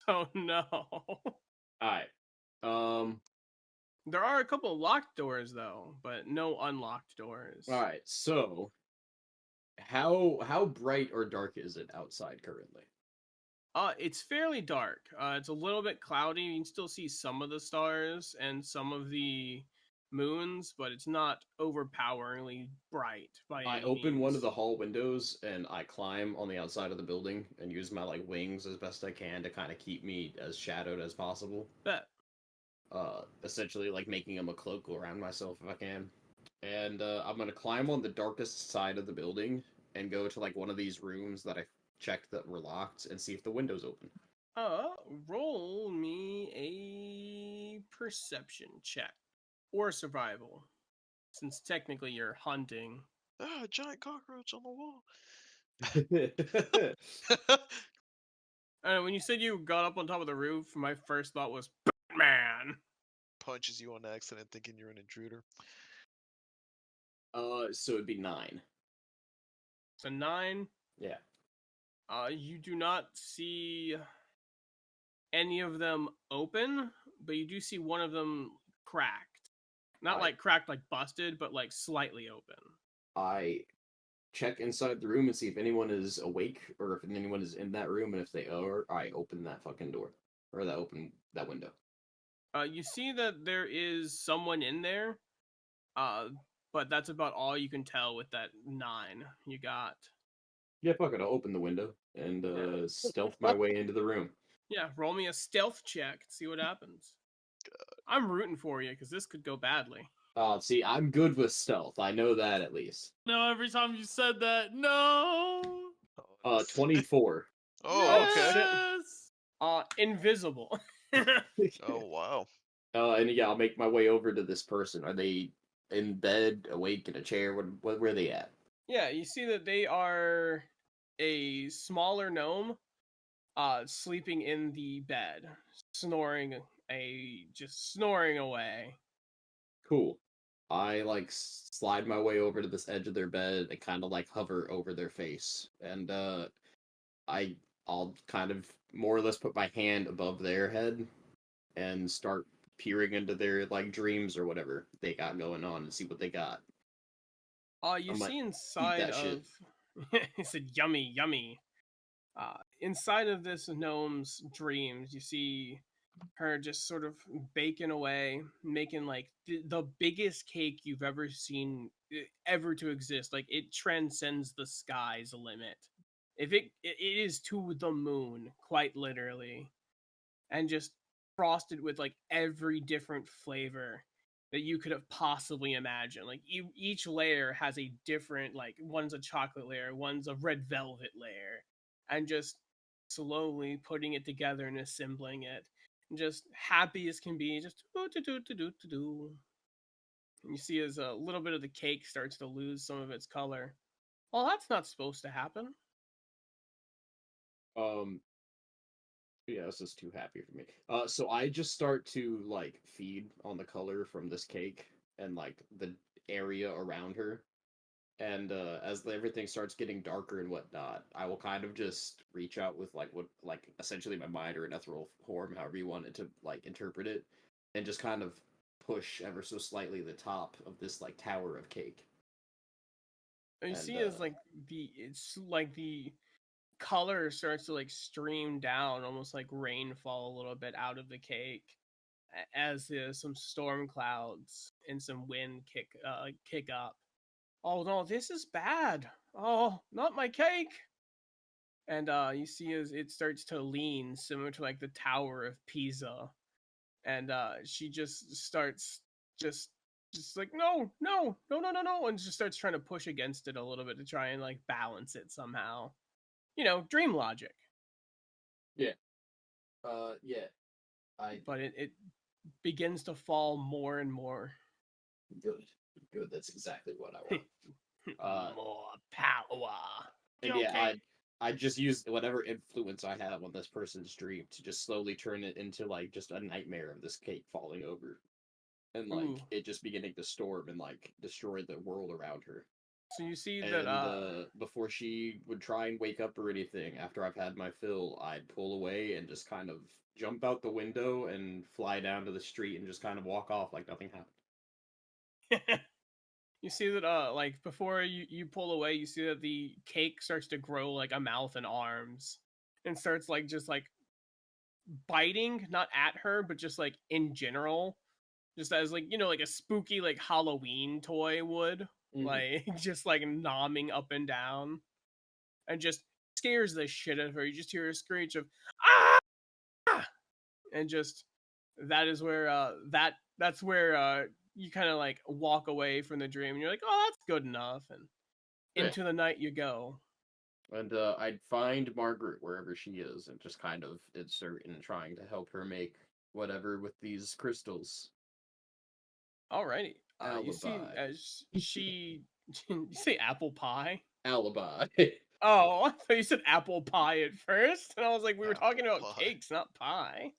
Oh no. Alright. There are a couple locked doors though, but no unlocked doors. Alright, so how bright or dark is it outside currently? It's fairly dark. It's a little bit cloudy. You can still see some of the stars and some of the moons, but it's not overpoweringly bright by I any open one means. of the hall windows and I climb on the outside of the building and use my like wings as best I can to kind of keep me as shadowed as possible. Bet. Essentially like making them a cloak around myself if I can. And I'm gonna climb on the darkest side of the building and go to like one of these rooms that I checked that were locked and see if the window's open. Roll me a perception check or survival, since technically you're hunting. Ah, a giant cockroach on the wall. When you said you got up on top of the roof, my first thought was Batman. Punches you on accident thinking you're an intruder. So it'd be 9. So 9. Yeah. You do not see any of them open, but you do see one of them cracked. Not like cracked, like busted, but like slightly open. I check inside the room and see if anyone is awake or if anyone is in that room, and if they are, I open that fucking door or that window. You see that there is someone in there, but that's about all you can tell with that 9 you got. Yeah, fuck it. I'll open the window and stealth my way into the room. Yeah, roll me a stealth check. See what happens. I'm rooting for you because this could go badly. See, I'm good with stealth. I know that at least. No, every time you said that, no. 24. Oh, okay. Yes! Invisible. Oh, wow. And yeah, I'll make my way over to this person. Are they in bed, awake, in a chair? Where are they at? Yeah, you see that they are a smaller gnome, sleeping in the bed, just snoring away. Cool. I like slide my way over to this edge of their bed and kind of like hover over their face, and I'll kind of more or less put my hand above their head and start peering into their like dreams or whatever they got going on and see what they got. You I might see inside that shit. of he said yummy, yummy. Inside of this gnome's dreams, you see her just sort of baking away, making like the biggest cake you've ever seen ever to exist. Like it transcends the sky's limit. If it is to the moon, quite literally, and just frosted with like every different flavor that you could have possibly imagined. Like each layer has a different, like one's a chocolate layer, one's a red velvet layer, and just slowly putting it together and assembling it, and just happy as can be, just do. And you see as a little bit of the cake starts to lose some of its color. Well, that's not supposed to happen. Yeah, this is too happy for me. So I just start to like feed on the color from this cake and like the area around her. And as everything starts getting darker and whatnot, I will kind of just reach out with like what like essentially my mind or an ethereal form, however you wanted to like interpret it, and just kind of push ever so slightly the top of this like tower of cake. You And, see, it's like the color starts to like stream down, almost like rainfall a little bit out of the cake, as some storm clouds and some wind kick up. Oh no, this is bad. Oh, not my cake. And you see as it starts to lean, similar to like the Tower of Pisa, and she just starts just like no, and just starts trying to push against it a little bit to try and like balance it somehow. Dream logic. Yeah. Yeah. But it begins to fall more and more. Good. Good. That's exactly what I want. More power. And yeah, I just use whatever influence I have on this person's dream to just slowly turn it into like just a nightmare of this cake falling over. And like Ooh. it just beginning to storm and like destroy the world around her. So you see And that before she would try and wake up or anything, after I've had my fill, I'd pull away and just kind of jump out the window and fly down to the street and just kind of walk off like nothing happened. you see that like before you pull away, you see that the cake starts to grow like a mouth and arms, and starts like just like biting, not at her, but just like in general, just as like like a spooky like Halloween toy would, like just like nomming up and down, and just scares the shit out of her. You just hear a screech of ah, and just that is where that's where you kind of like walk away from the dream, and you're like, oh, that's good enough, and into the night you go. And I'd find Margaret wherever she is and just kind of insert in trying to help her make whatever with these crystals. Alrighty. You see, Alibi. as she, you say apple pie? Alibi. Oh, I thought you said apple pie at first, and I was like, we were Apple talking about pie. cakes, not pie.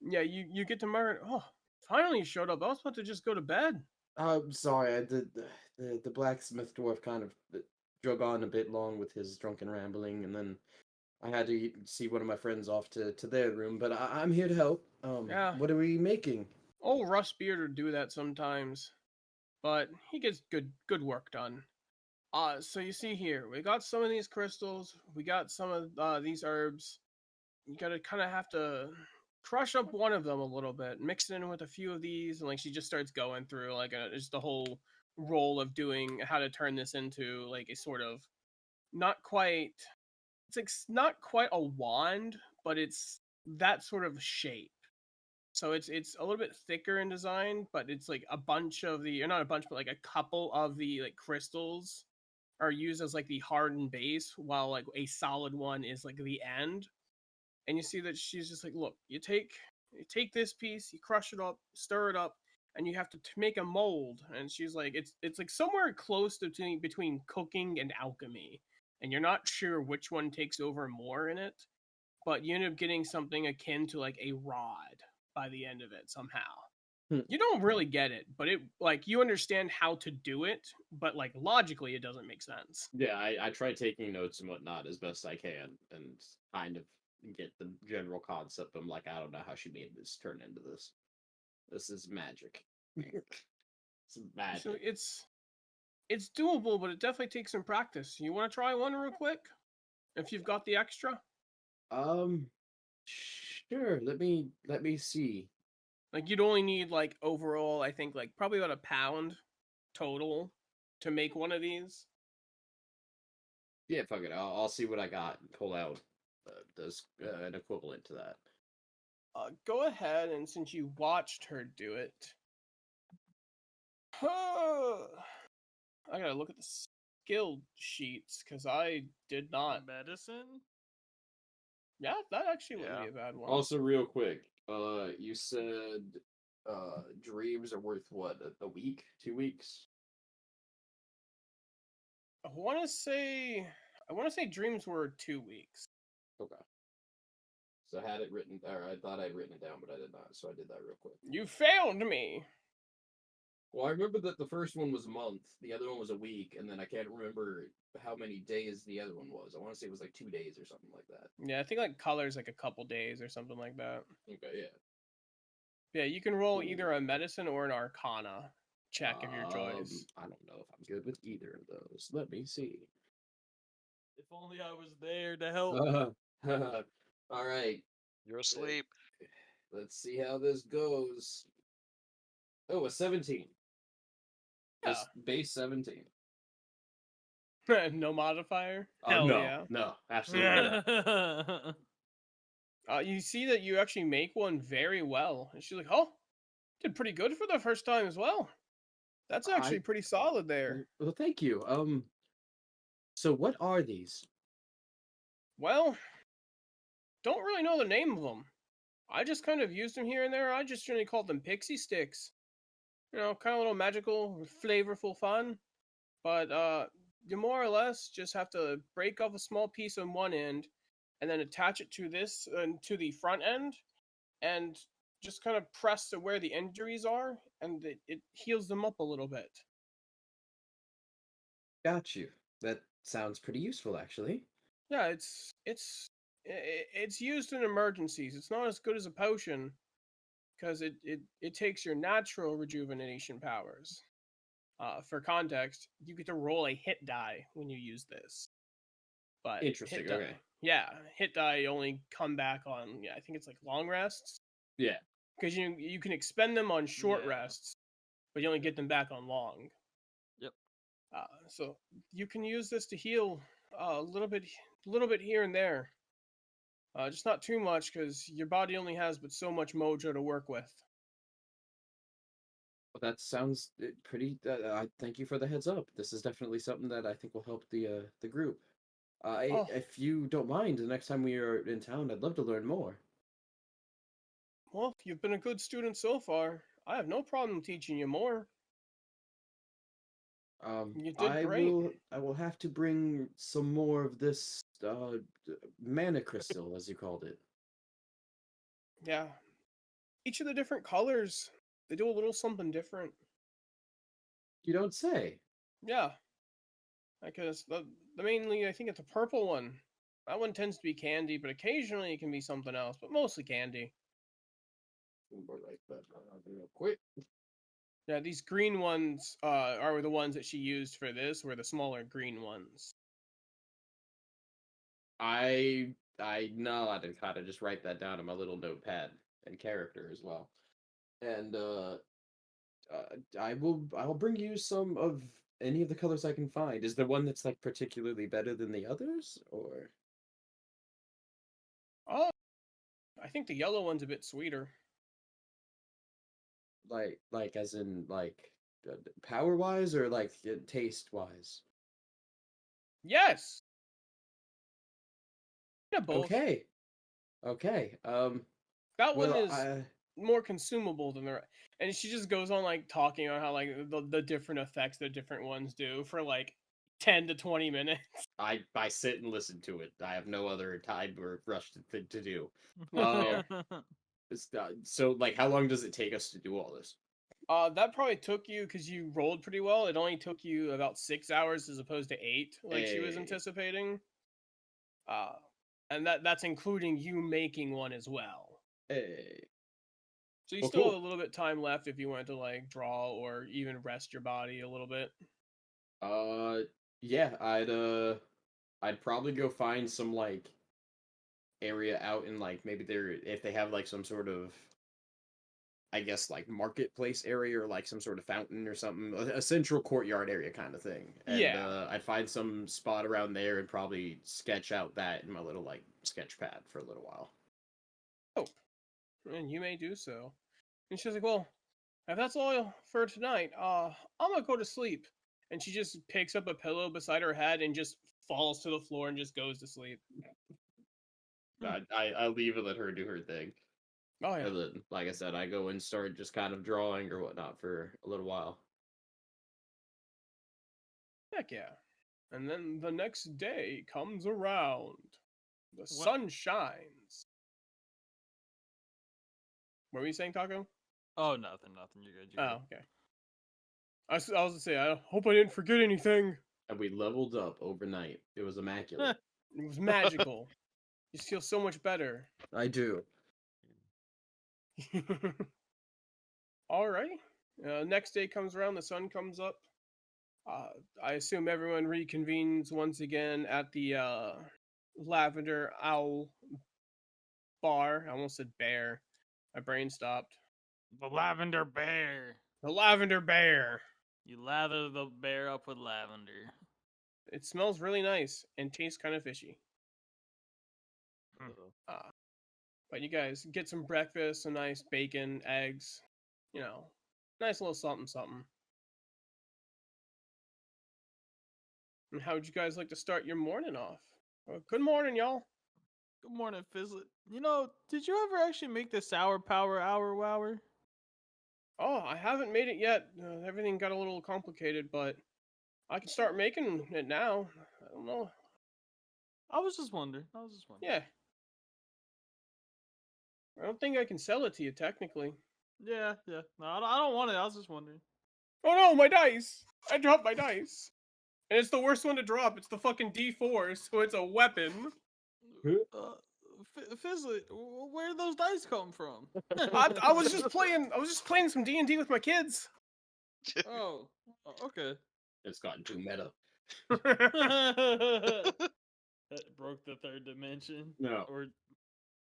Yeah, you get to Margaret. Oh, finally you showed up. I was about to just go to bed. I'm sorry, I did the blacksmith dwarf kind of drug on a bit long with his drunken rambling, and then I had to see one of my friends off to their room. But I'm here to help. Yeah. What are we making? Old Rustbeard would do that sometimes, but he gets good work done. So you see here, we got some of these crystals, we got some of these herbs. You gotta kind of have to crush up one of them a little bit, mix it in with a few of these, and like she just starts going through like just the whole role of doing how to turn this into like a sort of not quite, it's like not quite a wand, but it's that sort of shape. So it's a little bit thicker in design, but it's like a bunch of the, or not a bunch, but like a couple of the like crystals are used as like the hardened base, while like a solid one is like the end. And you see that she's just like, look, you take this piece, you crush it up, stir it up, and you have to make a mold. And she's like, it's like somewhere close to between cooking and alchemy, and you're not sure which one takes over more in it, but you end up getting something akin to like a rod by the end of it somehow. You don't really get it, but it like you understand how to do it, but like logically it doesn't make sense. Yeah, I try taking notes and whatnot as best I can and kind of get the general concept. I'm like, I don't know how she made this turn into this. This is magic. It's magic. So it's doable, but it definitely takes some practice. You want to try one real quick? If you've got the extra? Sure. Let me see. Like you'd only need like overall, I think like probably about a pound total to make one of these. Yeah, fuck it. I'll see what I got and pull out does an equivalent to that. Go ahead, and since you watched her do it, I gotta look at the skill sheets because I did not. Medicine? Yeah, that actually wouldn't Yeah. be a bad one. Also, real quick, you said dreams are worth what, a week, 2 weeks? I want to say dreams were 2 weeks. Okay. So I had it written, or I thought I'd written it down, but I did not. So I did that real quick. You failed me. Well, I remember that the first one was a month, the other one was a week, and then I can't remember how many days the other one was. I want to say it was like 2 days or something like that. Yeah, I think like colors like a couple days or something like that. Okay, yeah. Yeah, you can roll either a medicine or an arcana check of your choice. I don't know if I'm good with either of those. Let me see. If only I was there to help. All right, You're asleep. let's see how this goes. Oh, a 17. Yeah. Just base 17. No modifier? Hell No, yeah. no, absolutely not. You see that you actually make one very well. And she's like, oh, did pretty good for the first time as well. That's actually pretty solid there. Well, thank you. So what are these? Well, don't really know the name of them. I just kind of used them here and there. I just generally called them pixie sticks. You know, kind of little magical, flavorful fun. But you more or less just have to break off a small piece on one end and then attach it to this to the front end and just kind of press to where the injuries are and it heals them up a little bit. Got you. That sounds pretty useful, actually. Yeah, it's used in emergencies. It's not as good as a potion because it takes your natural rejuvenation powers. For context, you get to roll a hit die when you use this. But Interesting. hit Okay. die, yeah, hit die only come back on I think it's like long rests Yeah. because you can expend them on short Yeah. rests, but you only get them back on long. Yep. So you can use this to heal a little bit here and there. Just not too much because your body only has but so much mojo to work with. Well, that sounds pretty. I thank you for the heads up. This is definitely something that I think will help the group. Oh, If you don't mind, the next time we are in town, I'd love to learn more. well, you've been a good student so far. I have no problem teaching you more. You did great. I will have to bring some more of this mana crystal, as you called it. Yeah, each of the different colors, they do a little something different. You don't say. Yeah, because the mainly I think it's a purple one. That one tends to be candy, but occasionally it can be something else, but mostly candy. Like that real quick. Yeah, these green ones are the ones that she used for this, were the smaller green ones. I nod and kind of just write that down on my little notepad and character as well. And I'll bring you some of any of the colors I can find. Is there one that's like particularly better than the others, or Oh, I think the yellow one's a bit sweeter. like as in like power wise or like taste wise? Yes. Yeah, both. Okay. Okay. That one Well, is more consumable than the rest. And she just goes on like talking about how like the different effects the different ones do for like 10 to 20 minutes. I sit and listen to it. I have no other time or rush to do. Yeah. So like, how long does it take us to do all this? That probably took you because you rolled pretty well. It only took you about 6 hours as opposed to 8, like she was Hey. anticipating. Uh, and that's including you making one as well. Hey. So you Well, still cool. have a little bit time left if you wanted to like draw or even rest your body a little bit. Yeah, I'd probably go find some like area out in like maybe there if they have like some sort of I guess like marketplace area or like some sort of fountain or something, a central courtyard area kind of thing. And Yeah. I'd find some spot around there and probably sketch out that in my little like sketch pad for a little while. Oh, and you may do so. And she's like, well, if that's all for tonight, I'm gonna go to sleep. And she just picks up a pillow beside her head and just falls to the floor and just goes to sleep. I leave and let her do her thing. Oh yeah. And then, like I said, I go and start just kind of drawing or whatnot for a little while. Heck yeah. And then the next day comes around. The sun shines. What were you saying, Taco? Oh, nothing. You're good. You're Oh, okay. I was gonna say, I hope I didn't forget anything. And we leveled up overnight. It was immaculate. It was magical. You just feel so much better. I do. All right. Next day comes around, the sun comes up. I assume everyone reconvenes once again at the Lavender Owl bar. I almost said bear. My brain stopped. The lavender bear. The Lavender Bear. You lather the bear up with lavender. It smells really nice and tastes kind of fishy. Uh, But you guys get some breakfast, some nice bacon, eggs, you know, nice little something something. And how would you guys like to start your morning off? Well, good morning, y'all. Good morning, Fizzlet. You know, did you ever actually make the sour power hour wower? Oh, I haven't made it yet. Everything got a little complicated, but I can start making it now. I don't know. I was just wondering. Yeah. I don't think I can sell it to you, technically. Yeah. No, I don't want it. I was just wondering. Oh no, my dice! I dropped my dice. And it's the worst one to drop. It's the fucking D4, so it's a weapon. Fizzlet, where did those dice come from? I was just playing some D&D with my kids. Oh, okay. It's gotten too meta. That broke the third dimension. No. Or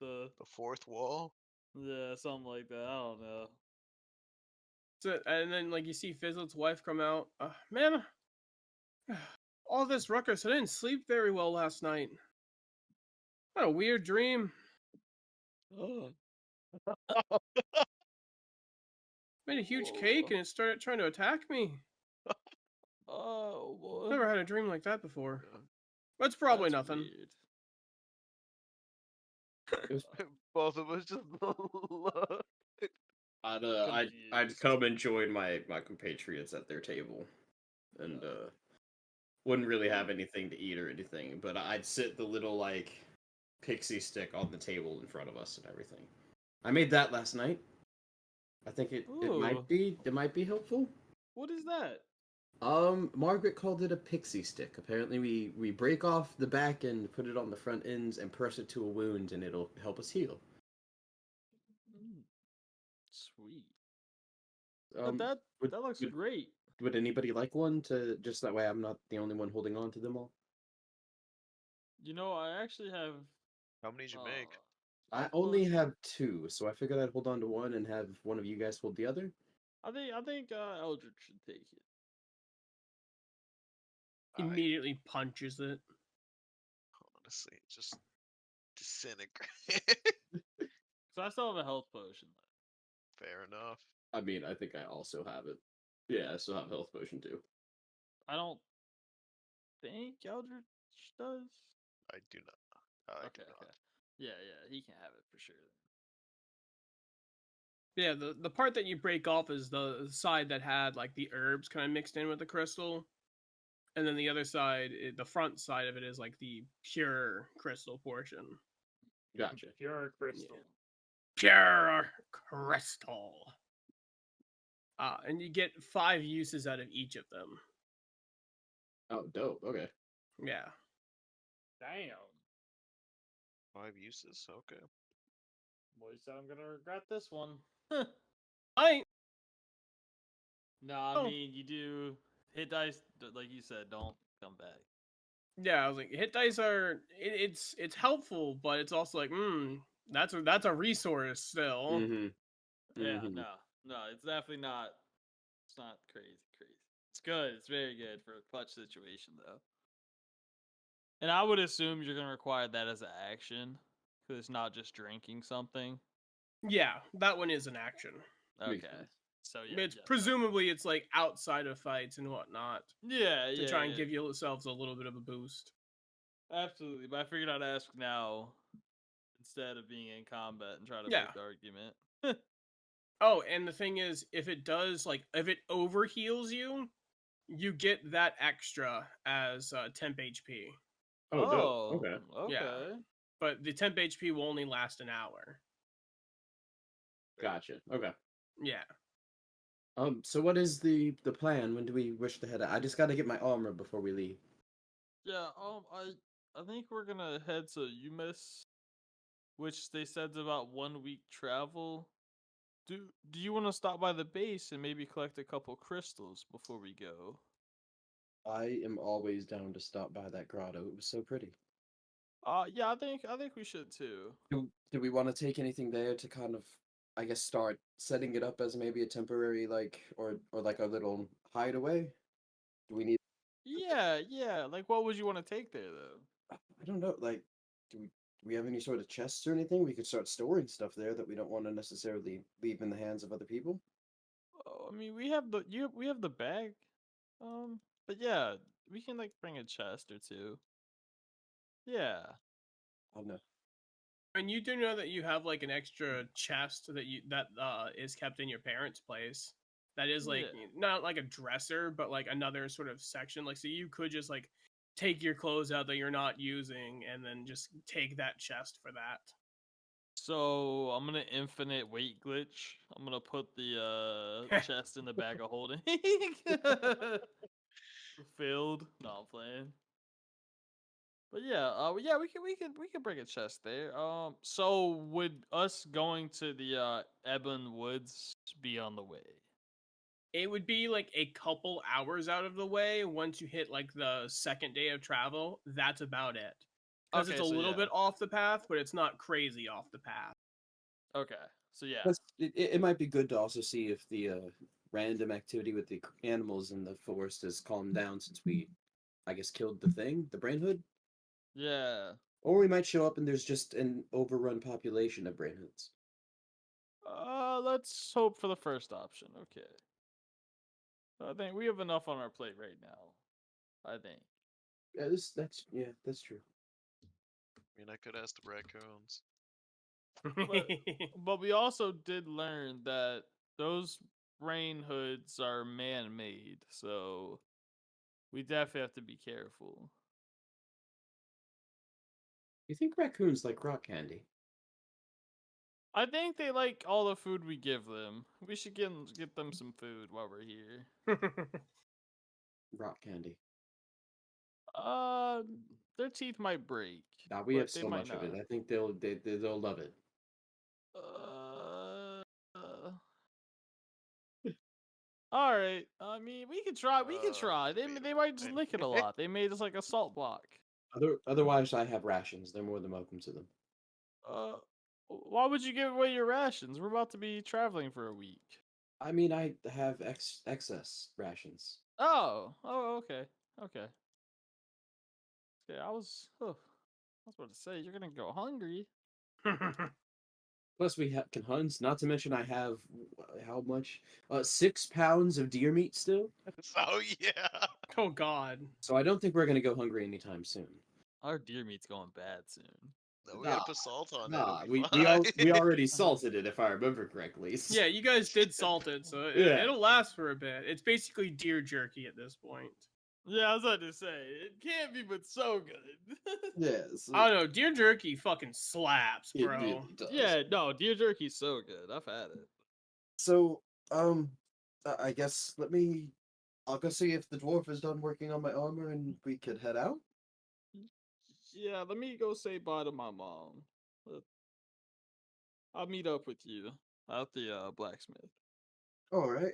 the the fourth wall. yeah, something like that. I don't know. So, and then like you see Fizzlet's wife come out. Man, all this ruckus. I didn't sleep very well last night. What a weird dream. Made a huge cake and it started trying to attack me. Oh boy. Never had a dream like that before. That's probably That's nothing. weird. Both of us just. I'd come and join my compatriots at their table, and wouldn't really have anything to eat or anything, but I'd sit the little like pixie stick on the table in front of us and everything. I made that last night. I think it Ooh. might be helpful. What is that? Margaret called it a pixie stick. Apparently we break off the back end, put it on the front ends, and press it to a wound, and it'll help us heal. Sweet. Um, that would- looks would- great. Would anybody like one to just that way I'm not the only one holding on to them all? You know, I actually have. How many did you make? I only have two, so I figured I'd hold on to one and have one of you guys hold the other. I think Eldritch should take it. Immediately punches it. Honestly, just disintegrate. So I still have a health potion left. Fair enough. I mean, I think I also have it. Yeah, I still have health potion too. I don't think Eldritch does. I do not. I do not. Yeah, he can have it for sure. Yeah, the part that you break off is the side that had like the herbs kind of mixed in with the crystal. And then the other side, the front side of it is like the pure crystal portion. Gotcha. Pure crystal. Pure crystal. And you get 5 uses out of each of them. Oh, dope. Okay. Yeah. Damn. 5 uses. Okay. Boy, so I'm gonna regret this one. I No, I Oh. mean you do hit dice like you said. Don't come back. Yeah, I was like, hit dice are it's helpful, but it's also like, that's a resource still. Mm-hmm. Yeah, Mhm. no, it's definitely not. It's not crazy. It's good. It's very good for a clutch situation though. And I would assume you're gonna require that as an action, because it's not just drinking something. Yeah, that one is an action. Makes Okay, sense. so yeah, It's definitely. presumably it's like outside of fights and whatnot Yeah, to try and give yourselves a little bit of a boost. Absolutely, but I figured I'd ask now instead of being in combat and try to Yeah. make the argument. Oh, and the thing is, if it does, like, if it over heals you, you get that extra as temp HP. Oh, dope. Okay. Okay. But the temp HP will only last an hour. Gotcha. Okay. Yeah. So what is the plan? When do we wish to head out? I just gotta get my armor before we leave. Yeah, I think we're gonna head to Yumesa, which they said's about 1 week travel do you want to stop by the base and maybe collect a couple crystals before we go? I am always down to stop by that grotto. It was so pretty. Yeah, I think we should too. Do we want to take anything there to kind of, I guess, start setting it up as maybe a temporary or like a little hideaway? Do we need? Yeah. Like, what would you want to take there though? I don't know. Like, do we have any sort of chests or anything? We could start storing stuff there that we don't want to necessarily leave in the hands of other people. Oh, I mean, we have the bag. But yeah, we can like bring a chest or two. Yeah. I don't know. And you do know that you have like an extra chest that is kept in your parents' place. That is like Yeah. not like a dresser, but like another sort of section. Like so you could just like take your clothes out that you're not using and then just take that chest for that. So I'm gonna infinite weight glitch. I'm gonna put the chest in the bag of holding. Filled. No, I'm playing. But yeah, we can bring a chest there. So would us going to the Ebon Woods be on the way? It would be like a couple hours out of the way once you hit like the second day of travel. That's about it. Because it's Okay, a so little yeah. bit off the path, but it's not crazy off the path. Okay, so yeah. Plus, it might be good to also see if the random activity with the animals in the forest has calmed down since we, I guess, killed the thing, the brain hood. Yeah. Or we might show up and there's just an overrun population of brain hoods. Let's hope for the first option. Okay. I think we have enough on our plate right now. I think. That's true. I mean, I could ask the raccoons. But we also did learn that those rain hoods are man-made, so we definitely have to be careful. You think raccoons like rock candy? I think they like all the food we give them. We should get them some food while we're here. Rock candy. Uh, their teeth might break, Nah, we but have they so might much of not. it. I think they'll love it. Uh, uh, all right. I mean, we could try. We could try. They Debatable. might just lick it a lot. They made us like a salt block. Otherwise, I have rations. They're more than welcome to them. Uh, why would you give away your rations? We're about to be traveling for a week. I mean, I have excess rations. Oh, okay, okay. Yeah, I was about to say you're gonna go hungry. Plus, we can hunt. Not to mention, I have how much? 6 pounds of deer meat still. Oh yeah. Oh God. So I don't think we're gonna go hungry anytime soon. Our deer meat's going bad soon. No, we Nah, gotta put salt on it. Nah, It'll be we fine. already salted it if I remember correctly. Yeah, you guys did salt it, so Yeah. it'll last for a bit. It's basically deer jerky at this point. Yeah, I was about to say it can't be, but so good. Yes. I don't know, deer jerky fucking slaps, It bro. really does. Yeah, no, deer jerky's so good. I've had it. So, I guess I'll go see if the dwarf is done working on my armor and we could head out. Yeah, let me go say bye to my mom. I'll meet up with you at the blacksmith. All right.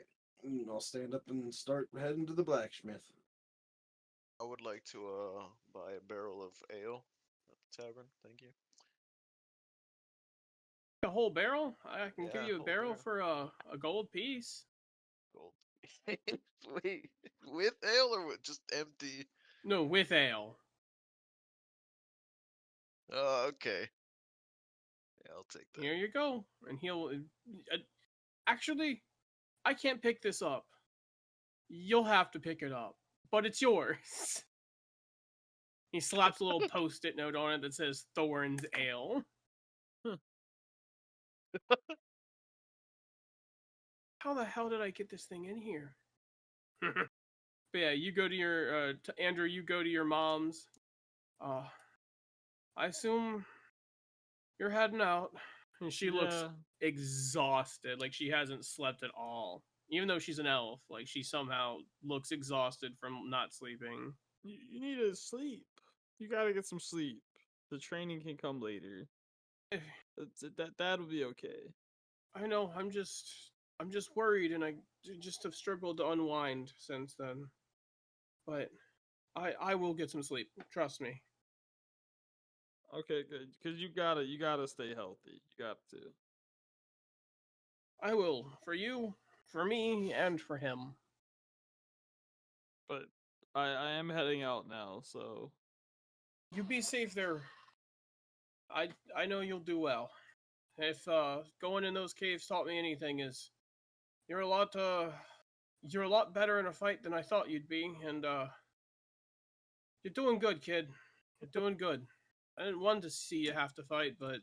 I'll stand up and start heading to the blacksmith. I would like to buy a barrel of ale at the tavern. Thank you. A whole barrel? I can give Yeah, you a whole barrel barrel. for a gold piece. Gold. Wait, with ale or with just empty? No, with ale. Oh, okay. Yeah, I'll take that. Here you go. And he'll actually, I can't pick this up. You'll have to pick it up, but it's yours. He slaps a little post-it note on it that says Thorn's Ale. How the hell did I get this thing in here? But yeah, you go to your Andrew. You go to your mom's. I assume you're heading out, and she looks Yeah. exhausted. Like she hasn't slept at all. Even though she's an elf, like she somehow looks exhausted from not sleeping. You need to sleep. You gotta get some sleep. The training can come later. That'll be okay. I know. I'm just worried, and I just have struggled to unwind since then. But I will get some sleep. Trust me. Okay, good. Because you gotta stay healthy. You got to. I will for you, for me, and for him. But I am heading out now, so You be safe there. I know you'll do well. If going in those caves taught me anything, is you're a lot you're a lot better in a fight than I thought you'd be, and you're doing good, kid. You're doing good. I didn't want to see you have to fight, but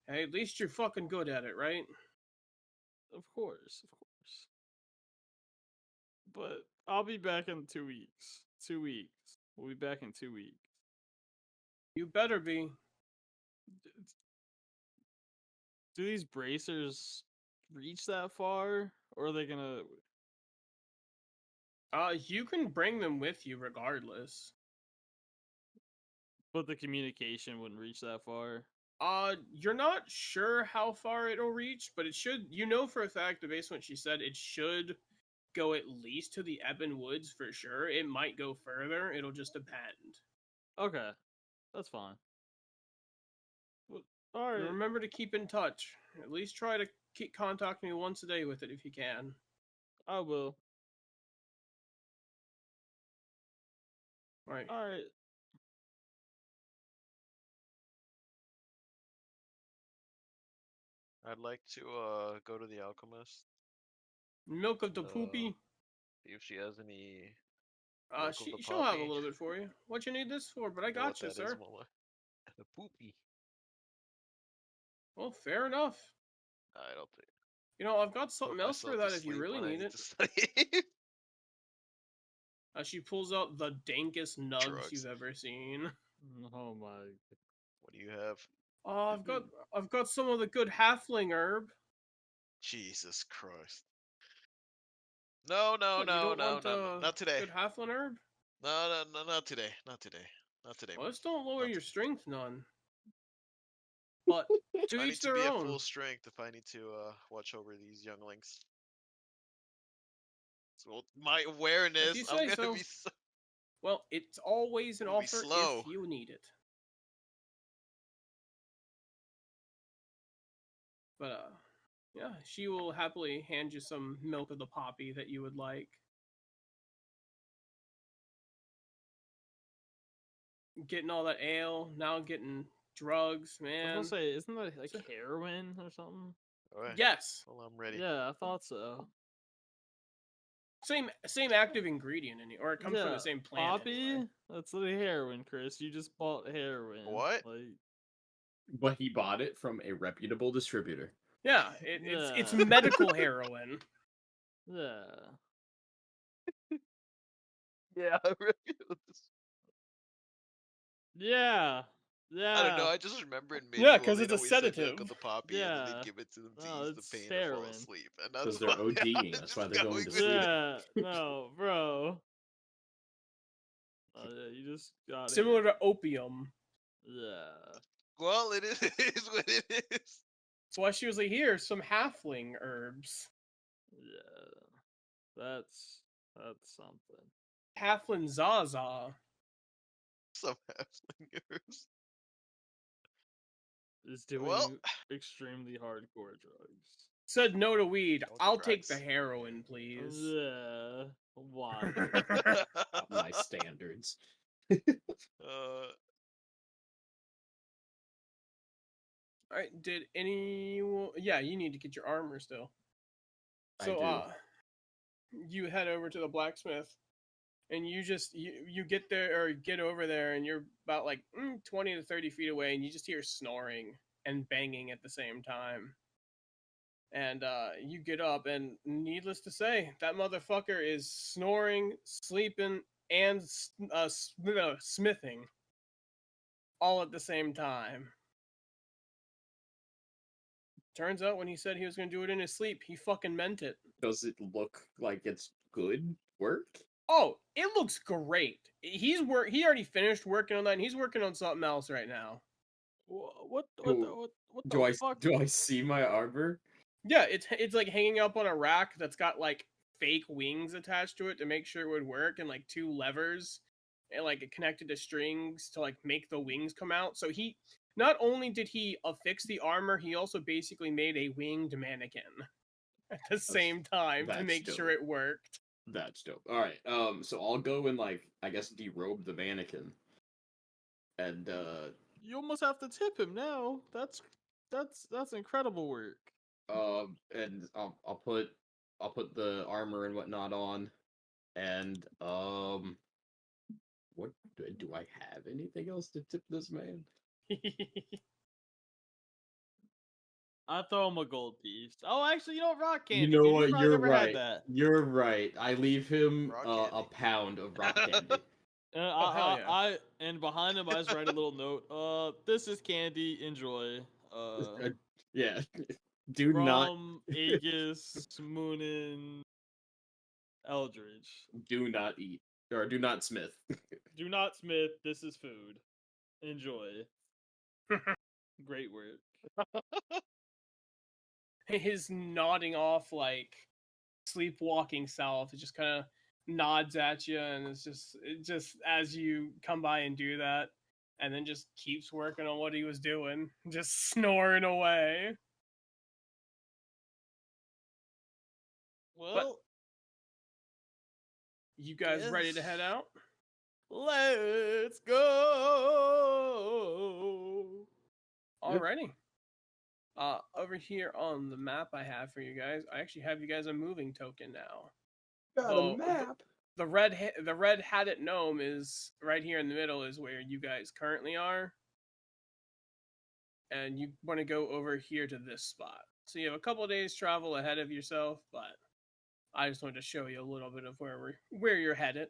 hey, at least you're fucking good at it, right? of course, of course. But I'll be back in 2 weeks. 2 weeks. We'll be back in 2 weeks. You better be. D- Do these bracers reach that far, or are they gonna? You can bring them with you regardless. But the communication wouldn't reach that far. You're not sure how far it'll reach, but it should. You know for a fact, based on what she said, it should go at least to the Ebon Woods for sure. It might go further. It'll just depend. Okay, that's fine. All And right. remember to keep in touch. At least try to keep contacting me once a day with it if you can. I will. Right. All right. I'd like to go to the alchemist. Milk of the Uh, poopy. See if she has any milk of the She'll have a poppy. little bit for you. What you need this for? But I Know what got you, that is, sir. Mola? The poopy. Well, fair enough. I don't think. You know, I've got Put something else for myself to that if you sleep really when I need need it. to study. She pulls out the dankest nugs Drugs. you've ever seen. Oh my. What do you have? I've got some of the good halfling herb. Jesus Christ. No, no, What, you no, don't no, want no, no, not today. good halfling herb? No, no, no, not today. Not today. Not today. Well, man. this don't lower Not your today. strength none. But to I need each to their be at own. full strength if I need to watch over these younglings. So my If awareness, you I'm say gonna so. be so, Well, it's always an I'm gonna be offer slow. if you need it. But yeah, she will happily hand you some milk of the poppy that you would like. Getting all that ale, now getting drugs, I man. was gonna say, isn't that like So- heroin or something? Alright. Yes, Well, I'm ready. Yeah, I thought so. same active ingredient in it, or it comes from Yeah, the same plant. Poppy? Anyway. That's like heroin, Chris. You just bought heroin. What? Like, But he bought it from a reputable distributor. Yeah, it's Yeah. medical heroin. yeah. Yeah, I really. Yeah. Yeah. I don't know. I just remember in Yeah, medieval 'cause they'd it's a always say milk sedative. of the poppy, and then Yeah. they'd give it to them to No, ease the it's pain or fall heroin. asleep, and that's Because they're why ODing, I'm that's just why they're going to with sleep. it. Yeah. No, bro. Yeah, you just got Similar here. to opium. Yeah. Well, it is, it is what it is. That's why she was like, here, some halfling herbs. Yeah. That's something. Halfling Zaza. Some halfling herbs. Is doing Well, extremely hardcore drugs. Said no to weed. Don't do I'll take the drugs. heroin, please. Yeah. Why? Not my standards. Alright, did anyone... Yeah, you need to get your armor still. I So, do. you head over to the blacksmith, and you get there, or get over there, and you're about like 20 to 30 feet away, and you just hear snoring and banging at the same time. And you get up, and needless to say, that motherfucker is snoring, sleeping, and smithing all at the same time. Turns out when he said he was going to do it in his sleep, he fucking meant it. Does it look like it's good work? Oh, it looks great. He already finished working on that, and he's working on something else right now. What Do the fuck? I see my armor? Yeah, it's like hanging up on a rack that's got like fake wings attached to it to make sure it would work, and like two levers, and like it connected to strings to like make the wings come out. So he not only did he affix the armor, he also basically made a winged mannequin at the same time to that's make sure dope. it worked. That's dope. All right. So I'll go and like I guess derobe the mannequin, and You almost have to tip him now. That's incredible work. and I'll put the armor and whatnot on, and what do I have anything else to tip this man? I throw him a gold piece. Oh, actually, you know what? Rock candy. You know 'cause what? probably You're never had right. that. You're right. I leave him Rock a candy. pound of rock candy. Oh, hell yeah. And behind him, I just write a little note. This is candy. Enjoy. Yeah. Do not From Aegis, Moonin, Eldridge. do not eat or do not smith. Do not smith. This is food. Enjoy. Great work. His nodding off like sleepwalking self, it just kind of nods at you, and it just as you come by and do that, and then just keeps working on what he was doing, just snoring away. Well, You guys ready to head yes. out? Let's go. Alrighty. Over here on the map I have for you guys, I actually have you guys a moving token now. Got So, a map. The red hatted gnome is right here in the middle, is where you guys currently are, and you want to go over here to this spot. So you have a couple of days travel ahead of yourself, but I just wanted to show you a little bit of where you're headed.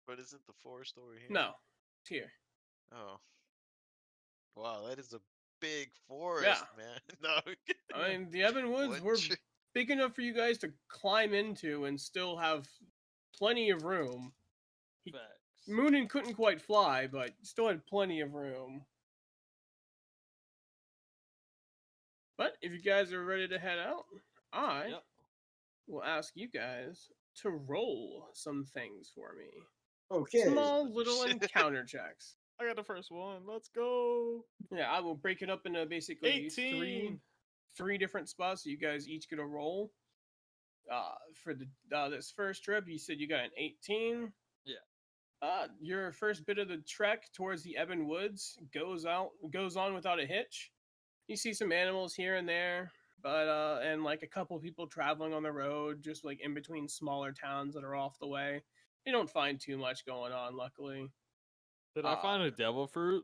But isn't the forest over here? No, it's here. Oh. Wow, that is a big forest, man. No. I mean, the Ebon Woods One were tree- big enough for you guys to climb into and still have plenty of room. Facts. Moonin couldn't quite fly, but still had plenty of room. But if you guys are ready to head out, I Yep. will ask you guys to roll some things for me. Okay. Small little encounter checks. I got the first one. Let's go. Yeah, I will break it up into basically 18. three different spots. So you guys each get a roll. For the this first trip, you said you got an 18. Yeah. Your first bit of the trek towards the Ebon Woods goes on without a hitch. You see some animals here and there, but and like a couple people traveling on the road, just like in between smaller towns that are off the way. You don't find too much going on, luckily. Did I find a devil fruit?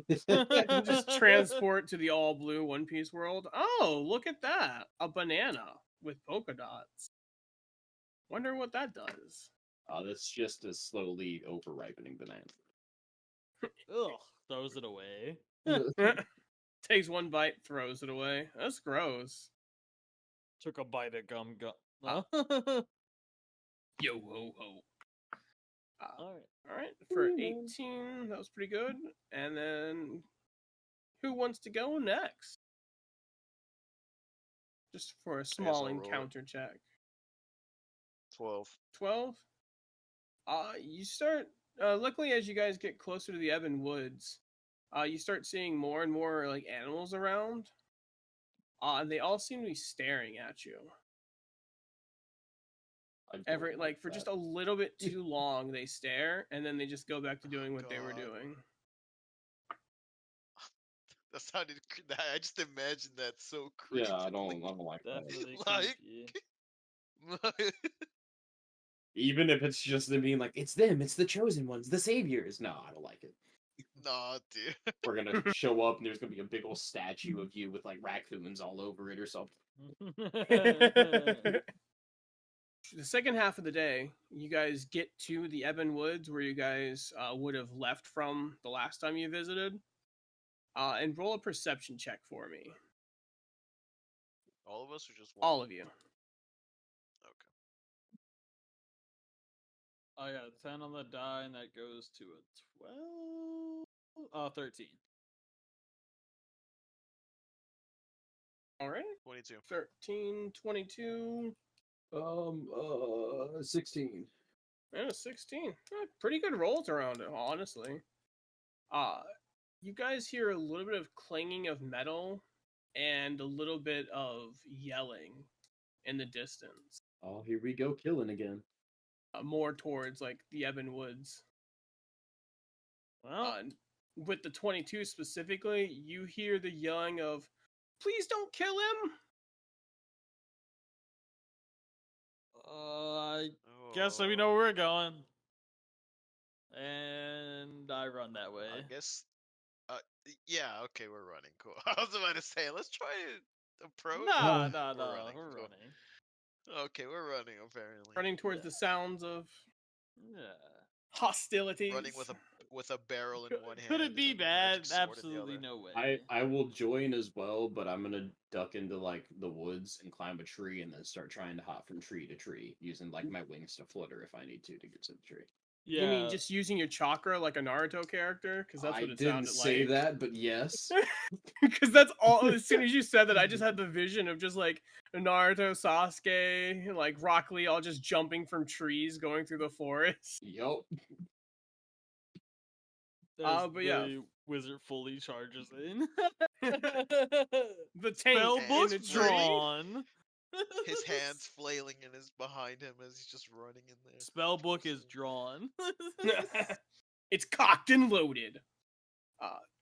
Just transport to the all blue One Piece world. Oh, look at that. A banana with polka dots. Wonder what that does. That's just a slowly over ripening banana. Ugh. Throws it away. Takes one bite, throws it away. That's gross. Took a bite of gum. Yo ho ho. All right. All right, for 18, that was pretty good. And then, who wants to go next? Just for a small I'll roll it. encounter check. 12. 12. You start. Luckily, as you guys get closer to the Ebon Woods, you start seeing more and more like animals around. And they all seem to be staring at you. For just a little bit too long, they stare, and then they just go back to doing what they were God. doing. That sounded. I just imagined that so creepy. Yeah, I don't like that. Definitely Like- creepy. Even if it's just them being like, it's them, it's the chosen ones, the saviors. No, I don't like it. Nah, dude. We're gonna show up and there's gonna be a big old statue of you with like raccoons all over it or something. The second half of the day, you guys get to the Ebon Woods where you guys would have left from the last time you visited. And roll a perception check for me. All of us or just one? All of you. Okay. I got 10 on the die, and that goes to a 12. 13. All right. 22. 13, 22, 16. and a 16. Pretty good rolls around it, honestly. You guys hear a little bit of clanging of metal and a little bit of yelling in the distance. Oh, here we go, killing again. More towards like the Ebon Woods. Well, With the 22 specifically, you hear the yelling of, "Please don't kill him!" I guess we know where we're going. And I run that way. I guess. Yeah. Okay, we're running. Cool. I was about to say, let's try to approach. Nah, We're running. we're Cool. running. Okay, we're running. Apparently. Running towards the sounds of Yeah. hostilities. Running with a barrel in one hand. Could it be and a magic bad? sword in the Absolutely other. no way. I will join as well, but I'm gonna duck into like the woods and climb a tree and then start trying to hop from tree to tree using like my wings to flutter if I need to get to the tree. Yeah. You mean just using your chakra like a Naruto character? Because that's what it didn't sounded say like. that, but yes. Because that's all. As soon as you said that, I just had the vision of just like Naruto, Sasuke, like Rock Lee, all just jumping from trees, going through the forest. Yup. As but yeah. the wizard fully charges in. The tank Spell in book the tree. drawn. His hands flailing and is behind him as he's just running in there. Spell book is drawn. It's cocked and loaded.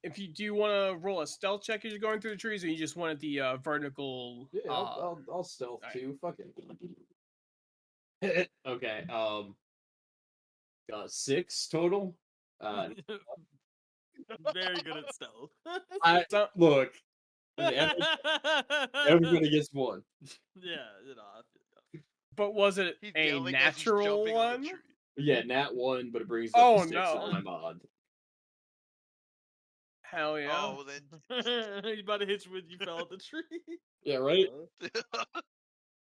If you do want to roll a stealth check as you're going through the trees, or you just want the vertical. Yeah, I'll stealth alright. too. Fuck it. Okay. Got 6 total. Very good at stealth. Look. Everybody gets 1. Yeah, you know. But was it He's a yelling as he's natural jumping on the one? tree. Yeah, nat 1, but it brings up Oh, to 6 no. on my mod. Hell yeah. Oh, well then. You about to hit you when you fell off the tree. Yeah, right?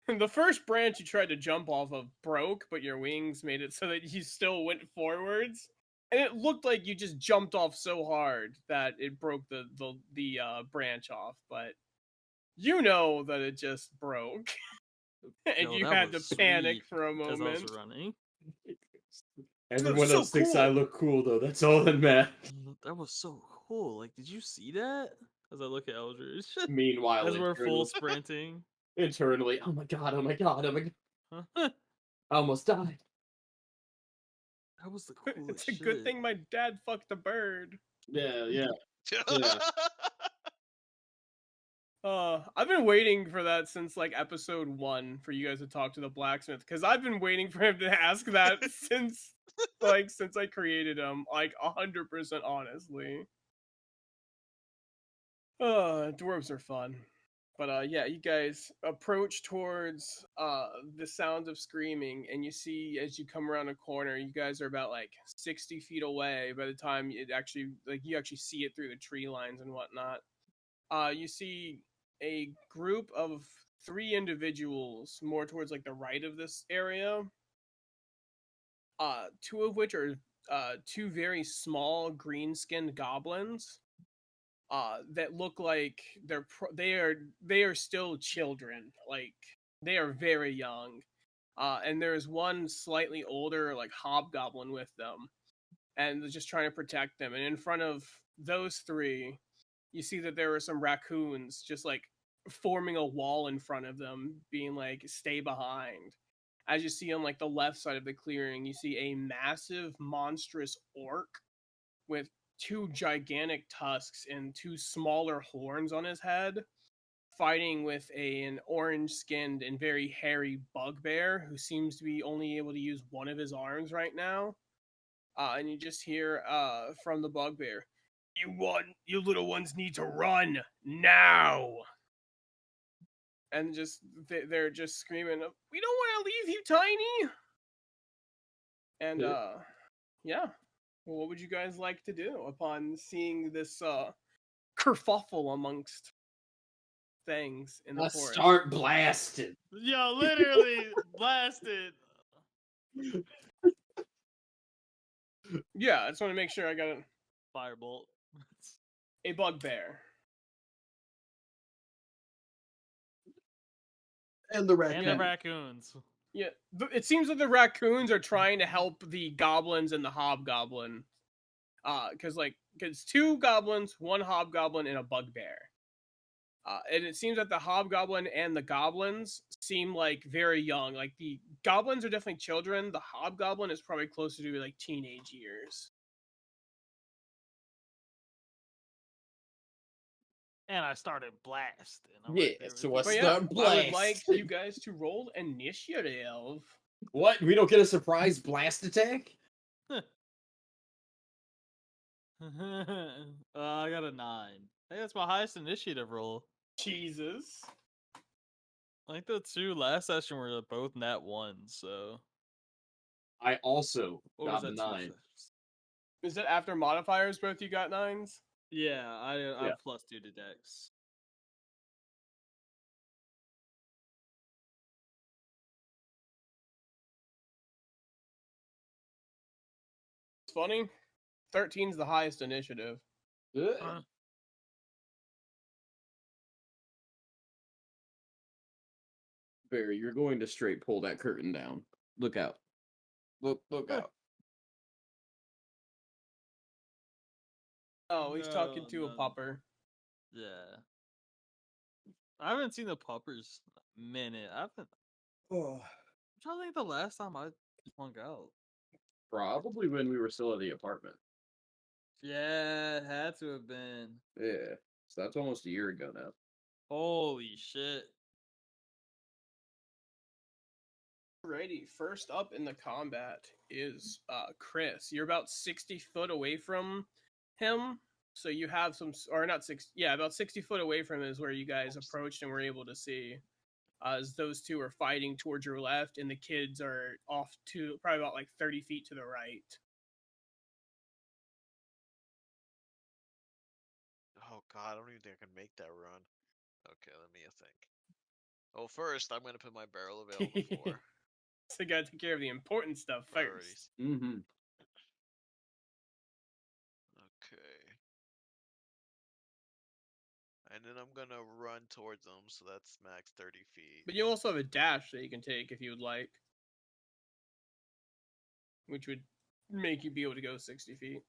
The first branch you tried to jump off of broke, but your wings made it so that you still went forwards. And it looked like you just jumped off so hard that it broke the branch off, but you know that it just broke. And No, you that had to was panic sweet, for a because I moment. was running. Everyone so else thinks I cool. look cool, though. That's all that matters. That was so cool. Like, did you see that? As I look at Eldridge. Meanwhile, As we're full internally, sprinting. internally, oh my god, oh my god, oh my god. That I almost died. was the coolest It's a shit. good thing my dad fucked a bird. Yeah, yeah. I've been waiting for that since like episode 1 for you guys to talk to the blacksmith, because I've been waiting for him to ask that since I created him, like 100% honestly. Dwarves are fun. But yeah, you guys approach towards the sounds of screaming, and you see as you come around a corner, you guys are about like 60 feet away by the time it actually you actually see it through the tree lines and whatnot. You see a group of 3 individuals more towards like the right of this area. 2 of which are 2 very small green-skinned goblins. That look like they are still children. Like they are very young. And there's one slightly older like hobgoblin with them, and they're just trying to protect them. And in front of those 3, you see that there are some raccoons just like forming a wall in front of them, being like, "Stay behind." As you see on like the left side of the clearing, you see a massive, monstrous orc with 2 gigantic tusks and 2 smaller horns on his head, fighting with an orange-skinned and very hairy bugbear who seems to be only able to use one of his arms right now. And you just hear from the bugbear, "You little ones need to run now!" And they're just screaming, "We don't want to leave you, Tiny!" And yeah. Well, what would you guys like to do upon seeing this kerfuffle amongst things in the Let's forest? start blasting. Yo, literally blasted. Yeah, I just want to make sure I got Firebolt. a bugbear. And the And the raccoon. raccoons. Yeah, it seems that the raccoons are trying to help the goblins and the hobgoblin. Because 2 goblins, 1 hobgoblin, and a bugbear. And it seems that the hobgoblin and the goblins seem like very young. Like the goblins are definitely children. The hobgoblin is probably closer to like teenage years. And I started blasting. I'm Yeah, right there so with what's But you. yeah, Start I would like blast. you guys to roll initiative. What? We don't get a surprise blast attack? I got a 9. Hey, that's my highest initiative roll. Jesus. I think the 2 last session were both nat 1, so. I also Or was got a that 2 9. sessions? Is that after modifiers? Both you got 9s. Yeah, I Yeah. plus 2 to dex. It's funny. 13's the highest initiative. Huh? Barry, you're going to straight pull that curtain down. Look out. Look out. Oh, he's talking to a No. pupper. Yeah. I haven't seen the puppers in a minute. Oh. I'm trying to think the last time I hung out. Probably when we were still at the apartment. Yeah, it had to have been. Yeah. So that's almost a year ago now. Holy shit. Alrighty, first up in the combat is Chris. You're about 60 foot away from him, so you have some, or not 60, yeah, about 60 foot away from him is where you guys approached and were able to see. As those 2 are fighting towards your left, and the kids are off to probably about like 30 feet to the right. Oh god, I don't even think I can make that run. Okay, let me think. Well, first I'm gonna put my barrel available for. So you gotta take care of the important stuff first. Priorities. Mm-hmm. Okay. And then I'm gonna run towards them, so that's max 30 feet. But you also have a dash that you can take if you would like, which would make you be able to go 60 feet.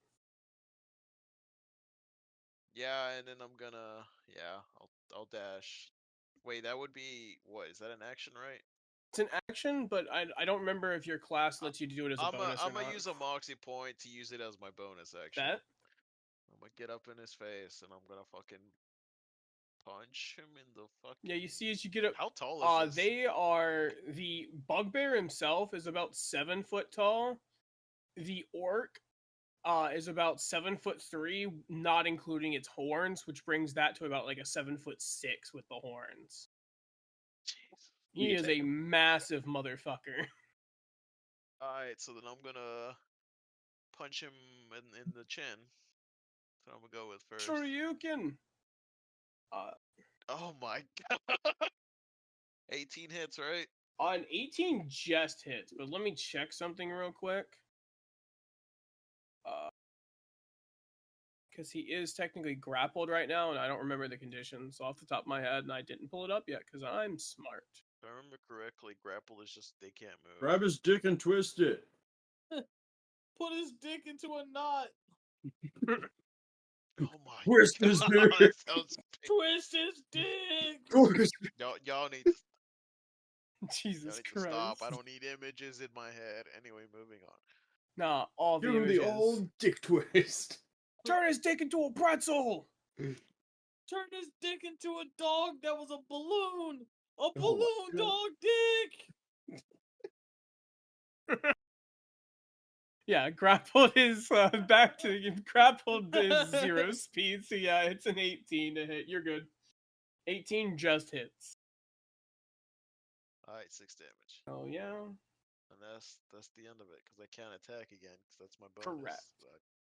Yeah, and then I'm gonna, yeah, I'll dash. Wait, that would be what? Is that an action, right? It's an action, but I don't remember if your class lets you do it as a bonus or I'm gonna not. use a Moxie point to use it as my bonus action. That? I'm gonna get up in his face and I'm gonna fucking punch him in the fucking. Yeah, you see as you get up. How tall is this? The bugbear himself is about 7 foot tall. The orc is about 7'3", not including its horns, which brings that to about like a 7'6" with the horns. Jeez. He is a massive motherfucker. Alright, so then I'm gonna punch him in the chin. So I'm gonna go with first. Sure you can. Oh my god. 18 hits, right? On 18 just hits, but let me check something real quick. Because he is technically grappled right now, and I don't remember the conditions off the top of my head, and I didn't pull it up yet because I'm smart. If I remember correctly, grapple is just they can't move. Grab his dick and twist it. Put his dick into a knot. Oh my Twist god. his dick. That sounds Twist his dick. Twist. y'all need Jesus to Christ. stop. I don't need images in my head. Anyway, moving on. Nah, all the Give him images. the old dick twist. Turn his dick into a pretzel! Turn his dick into a dog that was a balloon. A my balloon God. dog dick. Yeah, grappled is grappled is 0 speed, so yeah, it's an 18 to hit. You're good. 18 just hits. Alright, 6 damage. Oh yeah. And that's the end of it, because I can't attack again, because that's my bonus. Correct.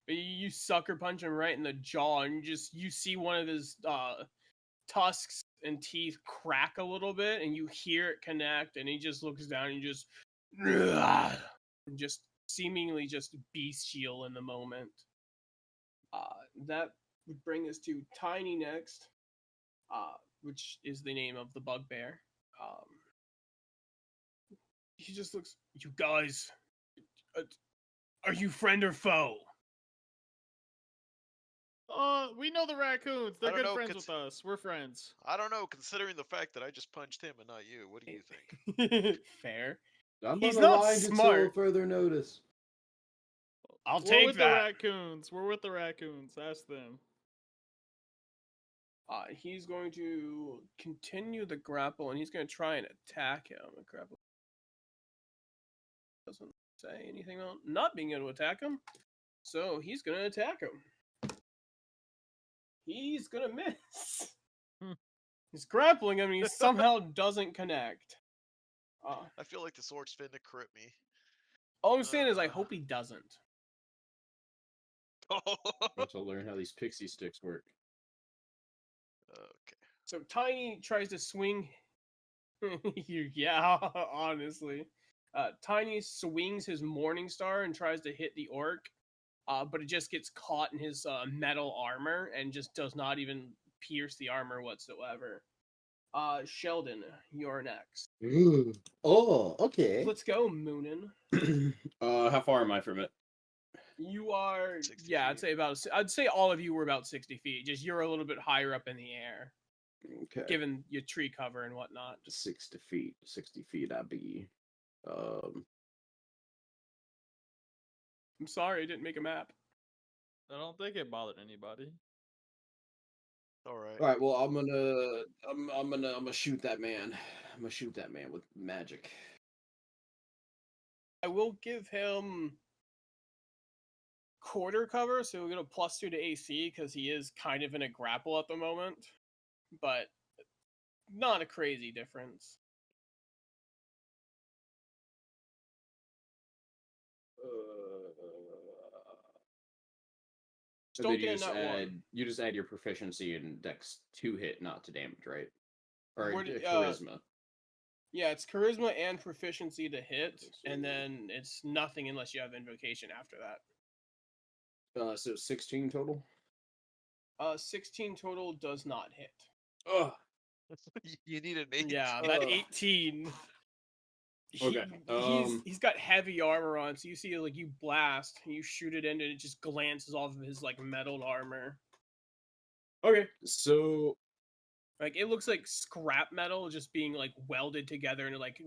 But You sucker punch him right in the jaw, and you see one of his tusks and teeth crack a little bit, and you hear it connect, and he just looks down and just seemingly just bestial in the moment. That would bring us to Tiny next, which is the name of the bugbear. He just looks. You guys, are you friend or foe? We know the raccoons. They're don't good know, friends with us. We're friends. I don't know, considering the fact that I just punched him and not you. What do you think? Fair. I'm He's gonna not mind until smart. further notice. I'll We're take with that. the raccoons. We're with the raccoons. Ask them. He's going to continue the grapple, and he's going to try and attack him. The grapple doesn't say anything about not being able to attack him, so he's going to attack him. He's going to miss. Hmm. He's grappling him, and he somehow doesn't connect. I feel like this orc's finna crit me. All I'm saying is I hope he doesn't. Want to learn how these pixie sticks work. Okay. So Tiny tries to swing. Yeah, honestly. Tiny swings his Morning Star and tries to hit the orc, but it just gets caught in his metal armor and just does not even pierce the armor whatsoever. Sheldon, you're next. Oh, okay. Let's go, Moonin. How far am I from it? You are, 60 yeah, feet. I'd say all of you were about 60 feet. Just you're a little bit higher up in the air, Okay. given your tree cover and whatnot. 60 feet. 60 feet I be. I'm sorry, I didn't make a map. I don't think it bothered anybody. Alright. All right. Well, I'm gonna shoot that man. I'm gonna shoot that man with magic. I will give him quarter cover, so he'll get a +2 to AC because he is kind of in a grapple at the moment, but not a crazy difference. Just And then don't get in that one. you just add your proficiency in Dex to hit, not to damage, right? Or What- charisma. Yeah, it's charisma and proficiency to hit, Okay, and so- then it's nothing unless you have invocation after that. So 16 total. 16 total does not hit. Ugh. You need an 8. Yeah, that Ugh. 18. Okay, He's got heavy armor on, so you see like you blast, and you shoot it in, and it just glances off of his like metal armor. Okay, so Like it looks like scrap metal just being like welded together into like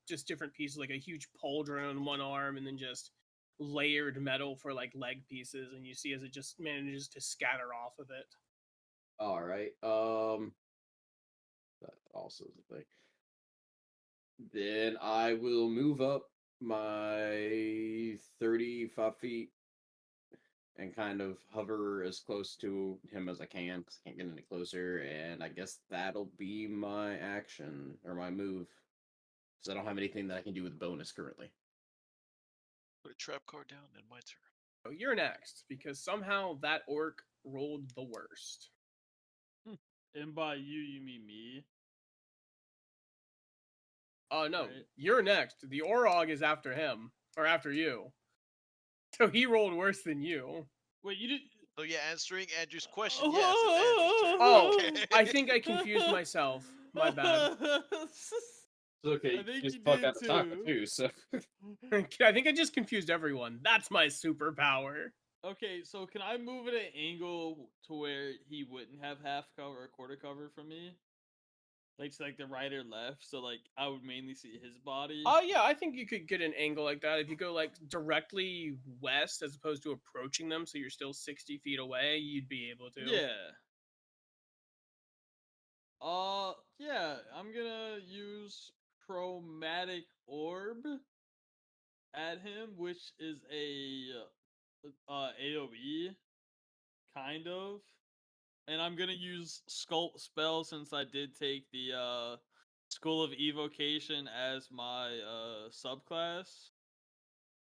just different pieces, like a huge pauldron on one arm, and then just layered metal for like leg pieces, and you see as it just manages to scatter off of it. all right. That also is a thing. Then I will move up my 35 feet and kind of hover as close to him as I can because I can't get any closer. And I guess that'll be my action or my move because I don't have anything that I can do with bonus currently. Put a trap card down, then my turn. So you're next because somehow that orc rolled the worst. And by you mean me? No, Right. you're next. The Orog is after him or after you. So he rolled worse than you. Wait, you did. So yeah, answering Andrew's question, yes, it's Andrew's turn. Oh, Okay. I think I confused myself. My bad. It's okay. I think just you fuck did out the taco too. too. So I think I just confused everyone. That's my superpower. Okay, so can I move at an angle to where he wouldn't have half cover or quarter cover from me? Like, to, like the right or left, so like I would mainly see his body. Oh yeah, I think you could get an angle like that if you go like directly west as opposed to approaching them, so you're still 60 feet away. You'd be able to. Yeah. Yeah, I'm gonna use Chromatic Orb at him, which is a AoE, kind of. And I'm gonna use Sculpt Spell since I did take the School of Evocation as my subclass.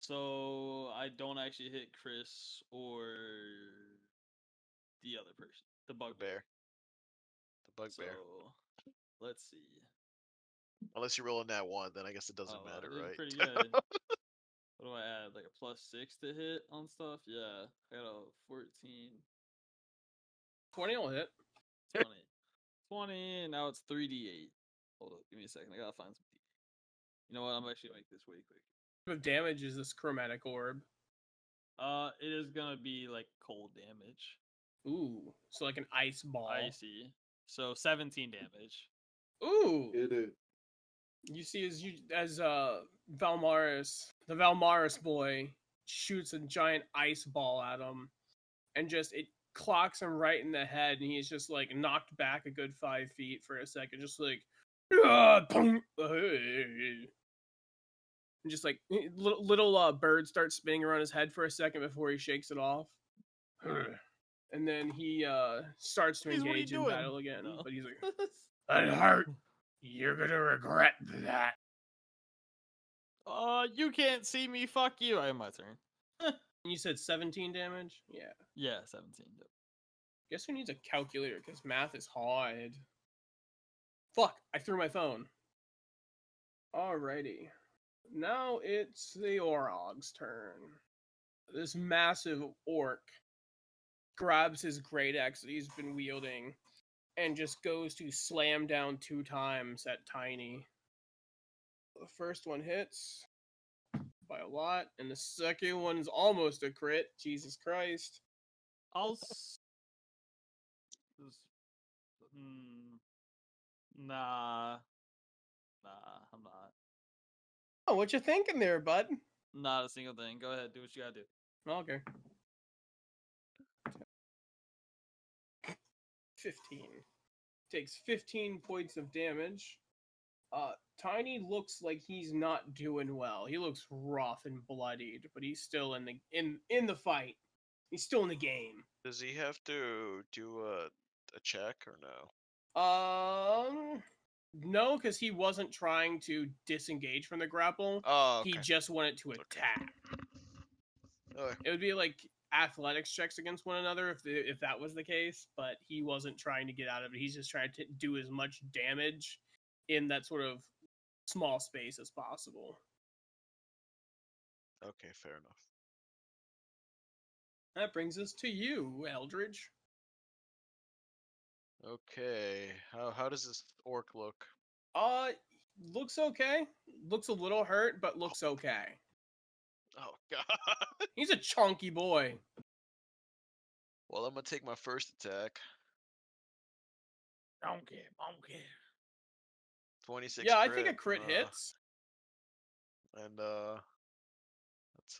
So I don't actually hit Chris or the other person, the bugbear. The bugbear. So let's see. Unless you're rolling that one, then I guess it doesn't Oh, matter, this is right? pretty good. What do I add? Like a +6 to hit on stuff? Yeah. I got a 14, 20 will hit. 20. 20, and now it's 3d8. Hold up, give me a second. I gotta find some. You know what? I'm actually gonna make this way quick. What damage is this chromatic orb? It is gonna be like cold damage. Ooh, so like an ice ball. Icy. So 17 damage. Ooh, Hit it. you see as Valmaris, the Valmaris boy, shoots a giant ice ball at him, and just it clocks him right in the head, and he's just like knocked back a good 5 feet for a second, just like, and just like little bird starts spinning around his head for a second before he shakes it off, and then he starts to Please, what are you engage in doing? battle again. No. But he's like, "That hurt. You're gonna regret that." You can't see me. Fuck you. I have my turn. And you said 17 damage? Yeah. Yeah, 17. Guess who needs a calculator? Because math is hard. Fuck, I threw my phone. Alrighty. Now it's the Orog's turn. This massive orc grabs his great axe that he's been wielding and just goes to slam down 2 times at Tiny. The first one hits by a lot, and the second one's almost a crit. Jesus Christ. Nah, I'm not. Oh, what you thinking there, bud? Not a single thing. Go ahead, do what you gotta do. Okay. 15. Takes 15 points of damage. Tiny looks like he's not doing well. He looks rough and bloodied, but he's still in the fight. He's still in the game. Does he have to do a check or no? No, because he wasn't trying to disengage from the grapple. Oh, okay. He just wanted to attack. Okay. It would be like athletics checks against one another if that was the case, but he wasn't trying to get out of it. He's just trying to do as much damage in that sort of small space as possible. Okay, fair enough. That brings us to you, Eldridge. Okay, how does this orc look? Looks okay. Looks a little hurt, but looks okay. Oh god. He's a chunky boy. Well, I'm gonna take my first attack. Monkey. 26. Yeah, I think a crit hits. And that's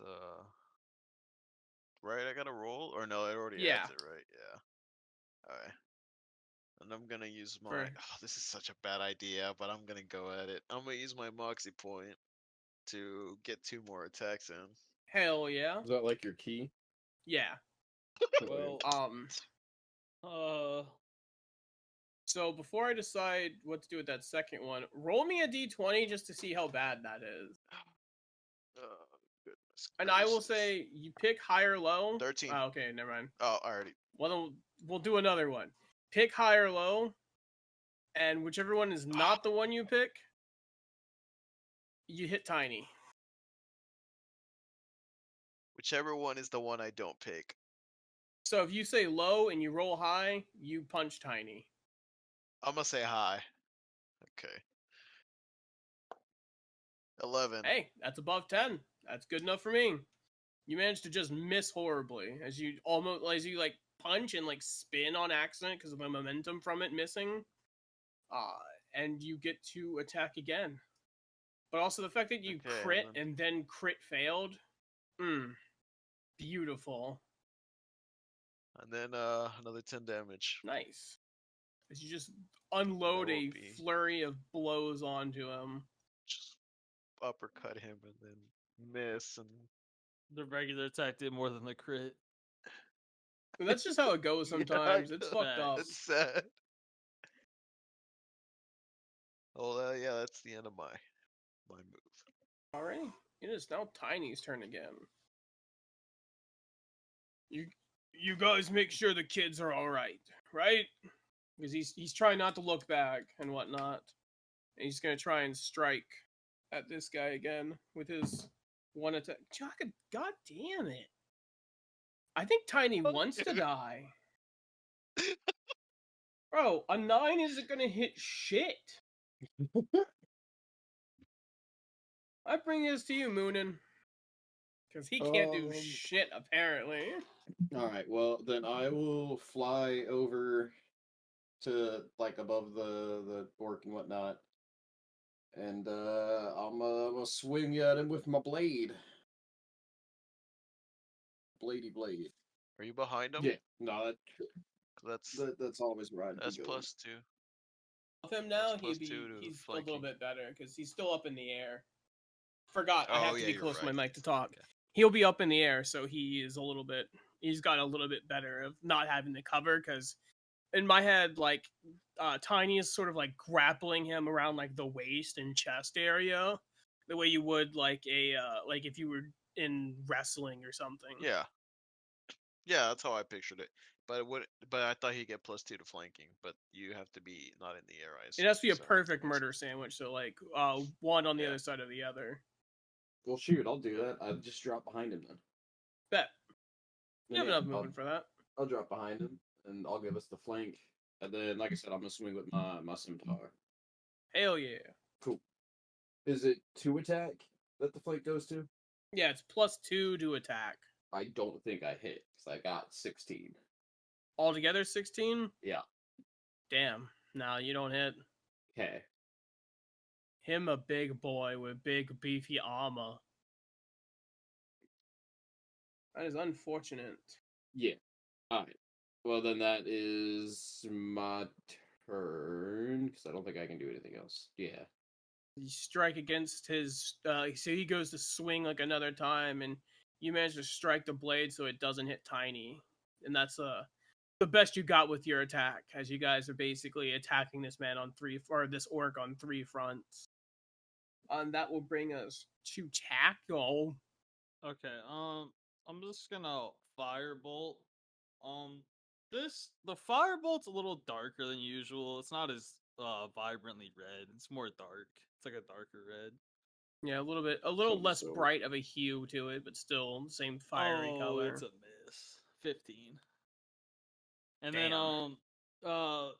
right. I gotta roll, or no? It already Yeah. adds it, right? Yeah. All right. And I'm gonna use my. For- Oh, this is such a bad idea, but I'm gonna go at it. I'm gonna use my moxie point to get 2 more attacks in. Hell yeah. Is that like your key? Yeah. Well, So before I decide what to do with that second one, roll me a d20 just to see how bad that is. Oh, goodness And I will gracious. say you pick high or low. 13. Oh, okay, never mind. Oh, I already. Well, then we'll do another one. Pick high or low, and whichever one is not the one you pick, you hit Tiny. Whichever one is the one I don't pick. So if you say low and you roll high, you punch Tiny. I'm gonna say high. Okay. 11. Hey, that's above 10. That's good enough for me. You managed to just miss horribly as you like punch and like spin on accident because of the momentum from it missing. And you get to attack again. But also the fact that you Okay, crit then. and then crit failed. Beautiful. And then another 10 damage. Nice. As you just unload That a will be- flurry of blows onto him. Just uppercut him and then miss and the regular attack did more than the crit. And that's just how it goes Yeah, sometimes. It's know. fucked up. It's sad. Well, yeah, that's the end of my move. Alright. It is now Tiny's turn again. You guys make sure the kids are alright, right? Because he's trying not to look back and whatnot. And he's gonna try and strike at this guy again with his one attack. God damn it. I think Tiny wants to die. Bro, a 9 isn't gonna hit shit. I bring this to you, Moonin. Because he can't do Um, shit, apparently. All right. Well, then I will fly over to like above the orc and whatnot, and I'm gonna swing at him with my blade. Bladey blade. Are you behind him? Yeah. No, 'Cause that's always where I'd be that's going. +2. Of him That's now, +2 to he's a little flanking. bit better because he's still up in the air. Forgot, I Oh have to yeah, be you're close to my right. mic to talk. Okay. He'll be up in the air, so he's got a little bit better of not having to cover. Because in my head, like Tiny is sort of like grappling him around like the waist and chest area, the way you would like like if you were in wrestling or something. Yeah. Yeah, that's how I pictured it. But I thought he'd get +2 to flanking, but you have to be not in the air, I It assume. has to be a So that perfect makes murder sense. sandwich, so like one on the Yeah. other side of the other. Well, shoot, I'll do that. I'll just drop behind him then. Bet. You And have yeah, enough movement for that. I'll drop behind him, and I'll give us the flank. And then, like I said, I'm gonna swing with my scimitar. Hell yeah. Cool. Is it 2 attack that the flank goes to? Yeah, it's +2 to attack. I don't think I hit because I got 16. Altogether 16? Yeah. Damn. No, you don't hit. Okay. Him a big boy with big beefy armor. That is unfortunate. Yeah. All right. Well, then that is my turn because I don't think I can do anything else. Yeah. You strike against his so he goes to swing like another time and you manage to strike the blade so it doesn't hit Tiny. And that's the best you got with your attack, as you guys are basically attacking this man on this orc on 3 fronts. That will bring us to tackle. Okay, I'm just gonna firebolt. The firebolt's a little darker than usual. It's not as vibrantly red. It's more dark. It's like a darker red. Yeah, a little less So- bright of a hue to it, but still the same fiery color. It's a miss. 15. And Damn. then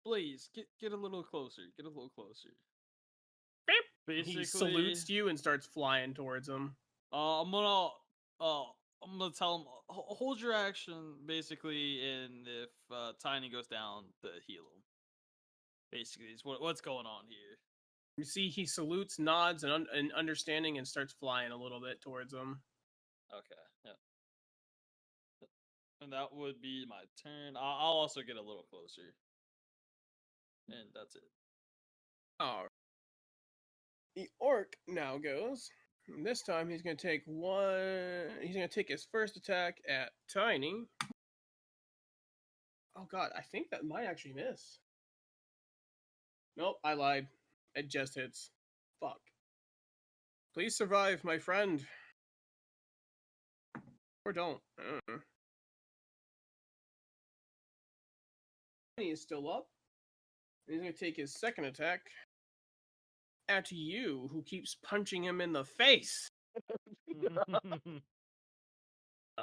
please get a little closer. Get a little closer. Basically, He salutes you and starts flying towards him. I'm gonna tell him hold your action basically, and if Tiny goes down, to heal him. Basically, is what's going on here. You see, he salutes, nods, and understanding, and starts flying a little bit towards him. Okay, yeah. And that would be my turn. I'll also get a little closer, and that's it. Oh. The orc now goes. And this time he's gonna take He's gonna take his first attack at Tiny. Oh god, I think that might actually miss. Nope, I lied. It just hits. Fuck. Please survive, my friend. Or don't. Tiny is still up. And he's gonna take his second attack at you, who keeps punching him in the face. I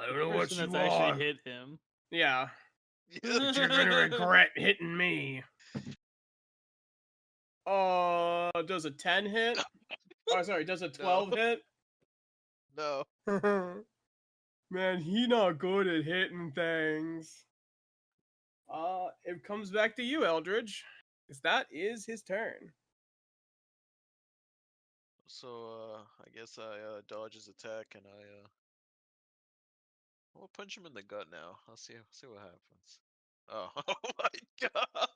don't know what Person you that's are. actually hit him. Yeah, Yeah. you're gonna regret hitting me. Does a 10 hit? Oh, sorry, does a 12 hit? No. Man, he not good at hitting things. It comes back to you, Eldridge, because that is his turn. So I guess I dodge his attack and I'll punch him in the gut now. I'll see what happens. Oh, oh my god.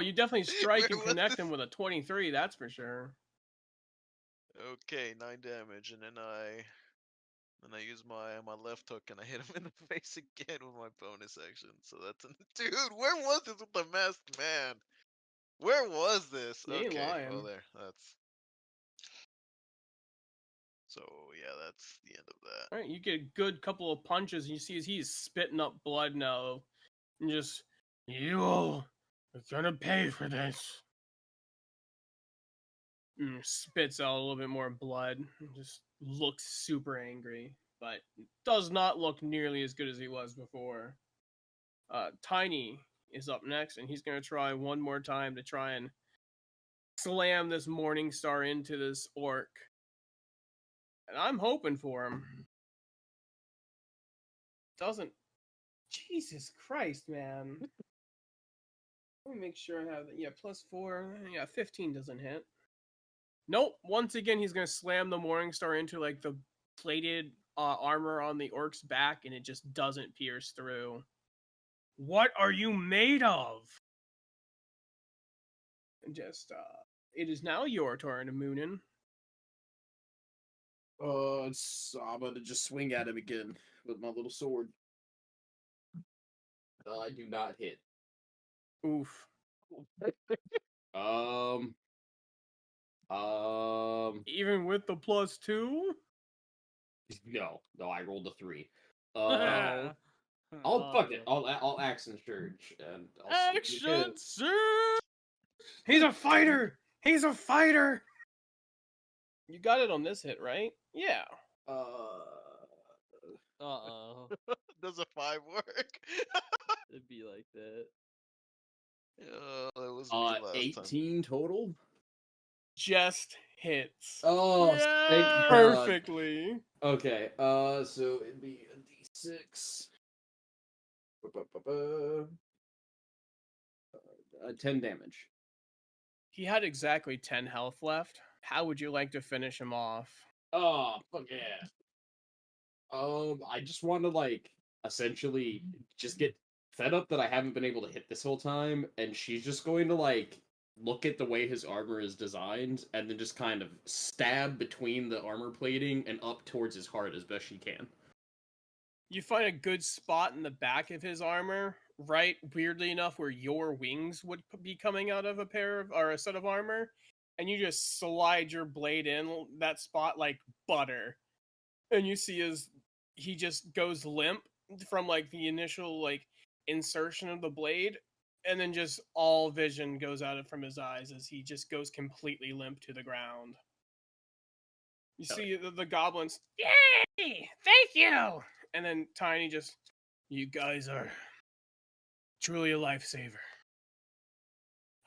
You definitely strike Where and was connect this? him with a 23, that's for sure. Okay, 9 damage, and then I use my left hook and I hit him in the face again with my bonus action. So that's dude. Where was this with the masked man? Where was this? You ain't Okay, lying. well there. That's so yeah. That's the end of that. All right, you get a good couple of punches, and you see as he's spitting up blood now. And just, you're gonna pay for this. And spits out a little bit more blood. And just looks super angry, but does not look nearly as good as he was before. Tiny is up next, and he's gonna try one more time to try and slam this Morning Star into this orc. And I'm hoping for him. Doesn't. Jesus Christ, man. Let me make sure I have that. Yeah, +4. Yeah, 15 doesn't hit. Nope. Once again, he's going to slam the Morningstar into like the plated armor on the orc's back, and it just doesn't pierce through. What are you made of? And just, it is now your turn, Moonin. I'm gonna just swing at him again with my little sword. I do not hit. Oof. Even with the +2? No, I rolled a 3. Oh. I'll fuck it. I'll action surge and I'll see if you Action hit. surge! He's a fighter! He's a fighter! You got it on this hit, right? Yeah. Uh-oh. Does a 5 work? It'd be like that. That was me last 18 total. Just hits. Oh, thank Yeah! God. Perfectly. Okay, so it'd be a D6. 10 damage. He had exactly 10 health left. How would you like to finish him off? Oh, fuck yeah. I just want to, like, essentially just get fed up that I haven't been able to hit this whole time, and she's just going to, like, look at the way his armor is designed, and then just kind of stab between the armor plating and up towards his heart as best she can. You find a good spot in the back of his armor, right, weirdly enough, where your wings would be coming out of a pair of, or a set of armor, and you just slide your blade in that spot like butter. And you see he just goes limp from like the initial like insertion of the blade, and then just all vision goes out from his eyes as he just goes completely limp to the ground. You see the goblins, yay! Thank you! And then Tiny just, you guys are truly a lifesaver.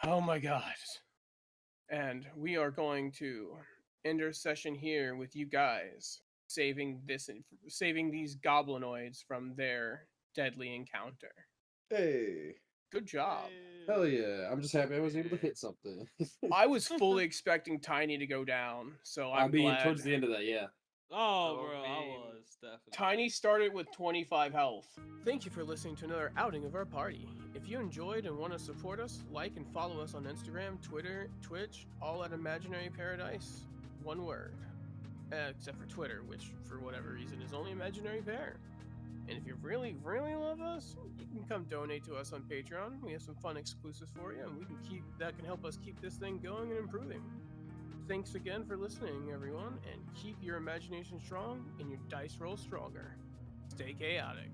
Oh my god. And we are going to end our session here with you guys saving these goblinoids from their deadly encounter. Hey. Good job. Hell yeah. I'm just happy I was able to hit something. I was fully expecting Tiny to go down, so I'm glad. Towards the end of that, yeah. Oh, Oh, bro, I man. was definitely. Tiny started with 25 health. Thank you for listening to another outing of our party. If you enjoyed and want to support us, like and follow us on Instagram, Twitter, Twitch, all at Imaginary Paradise. One word. Except for Twitter, which for whatever reason is only Imaginary Pair. And if you really, really love us, you can come donate to us on Patreon. We have some fun exclusives for you, and that can help us keep this thing going and improving. Thanks again for listening, everyone, and keep your imagination strong and your dice roll stronger. Stay chaotic.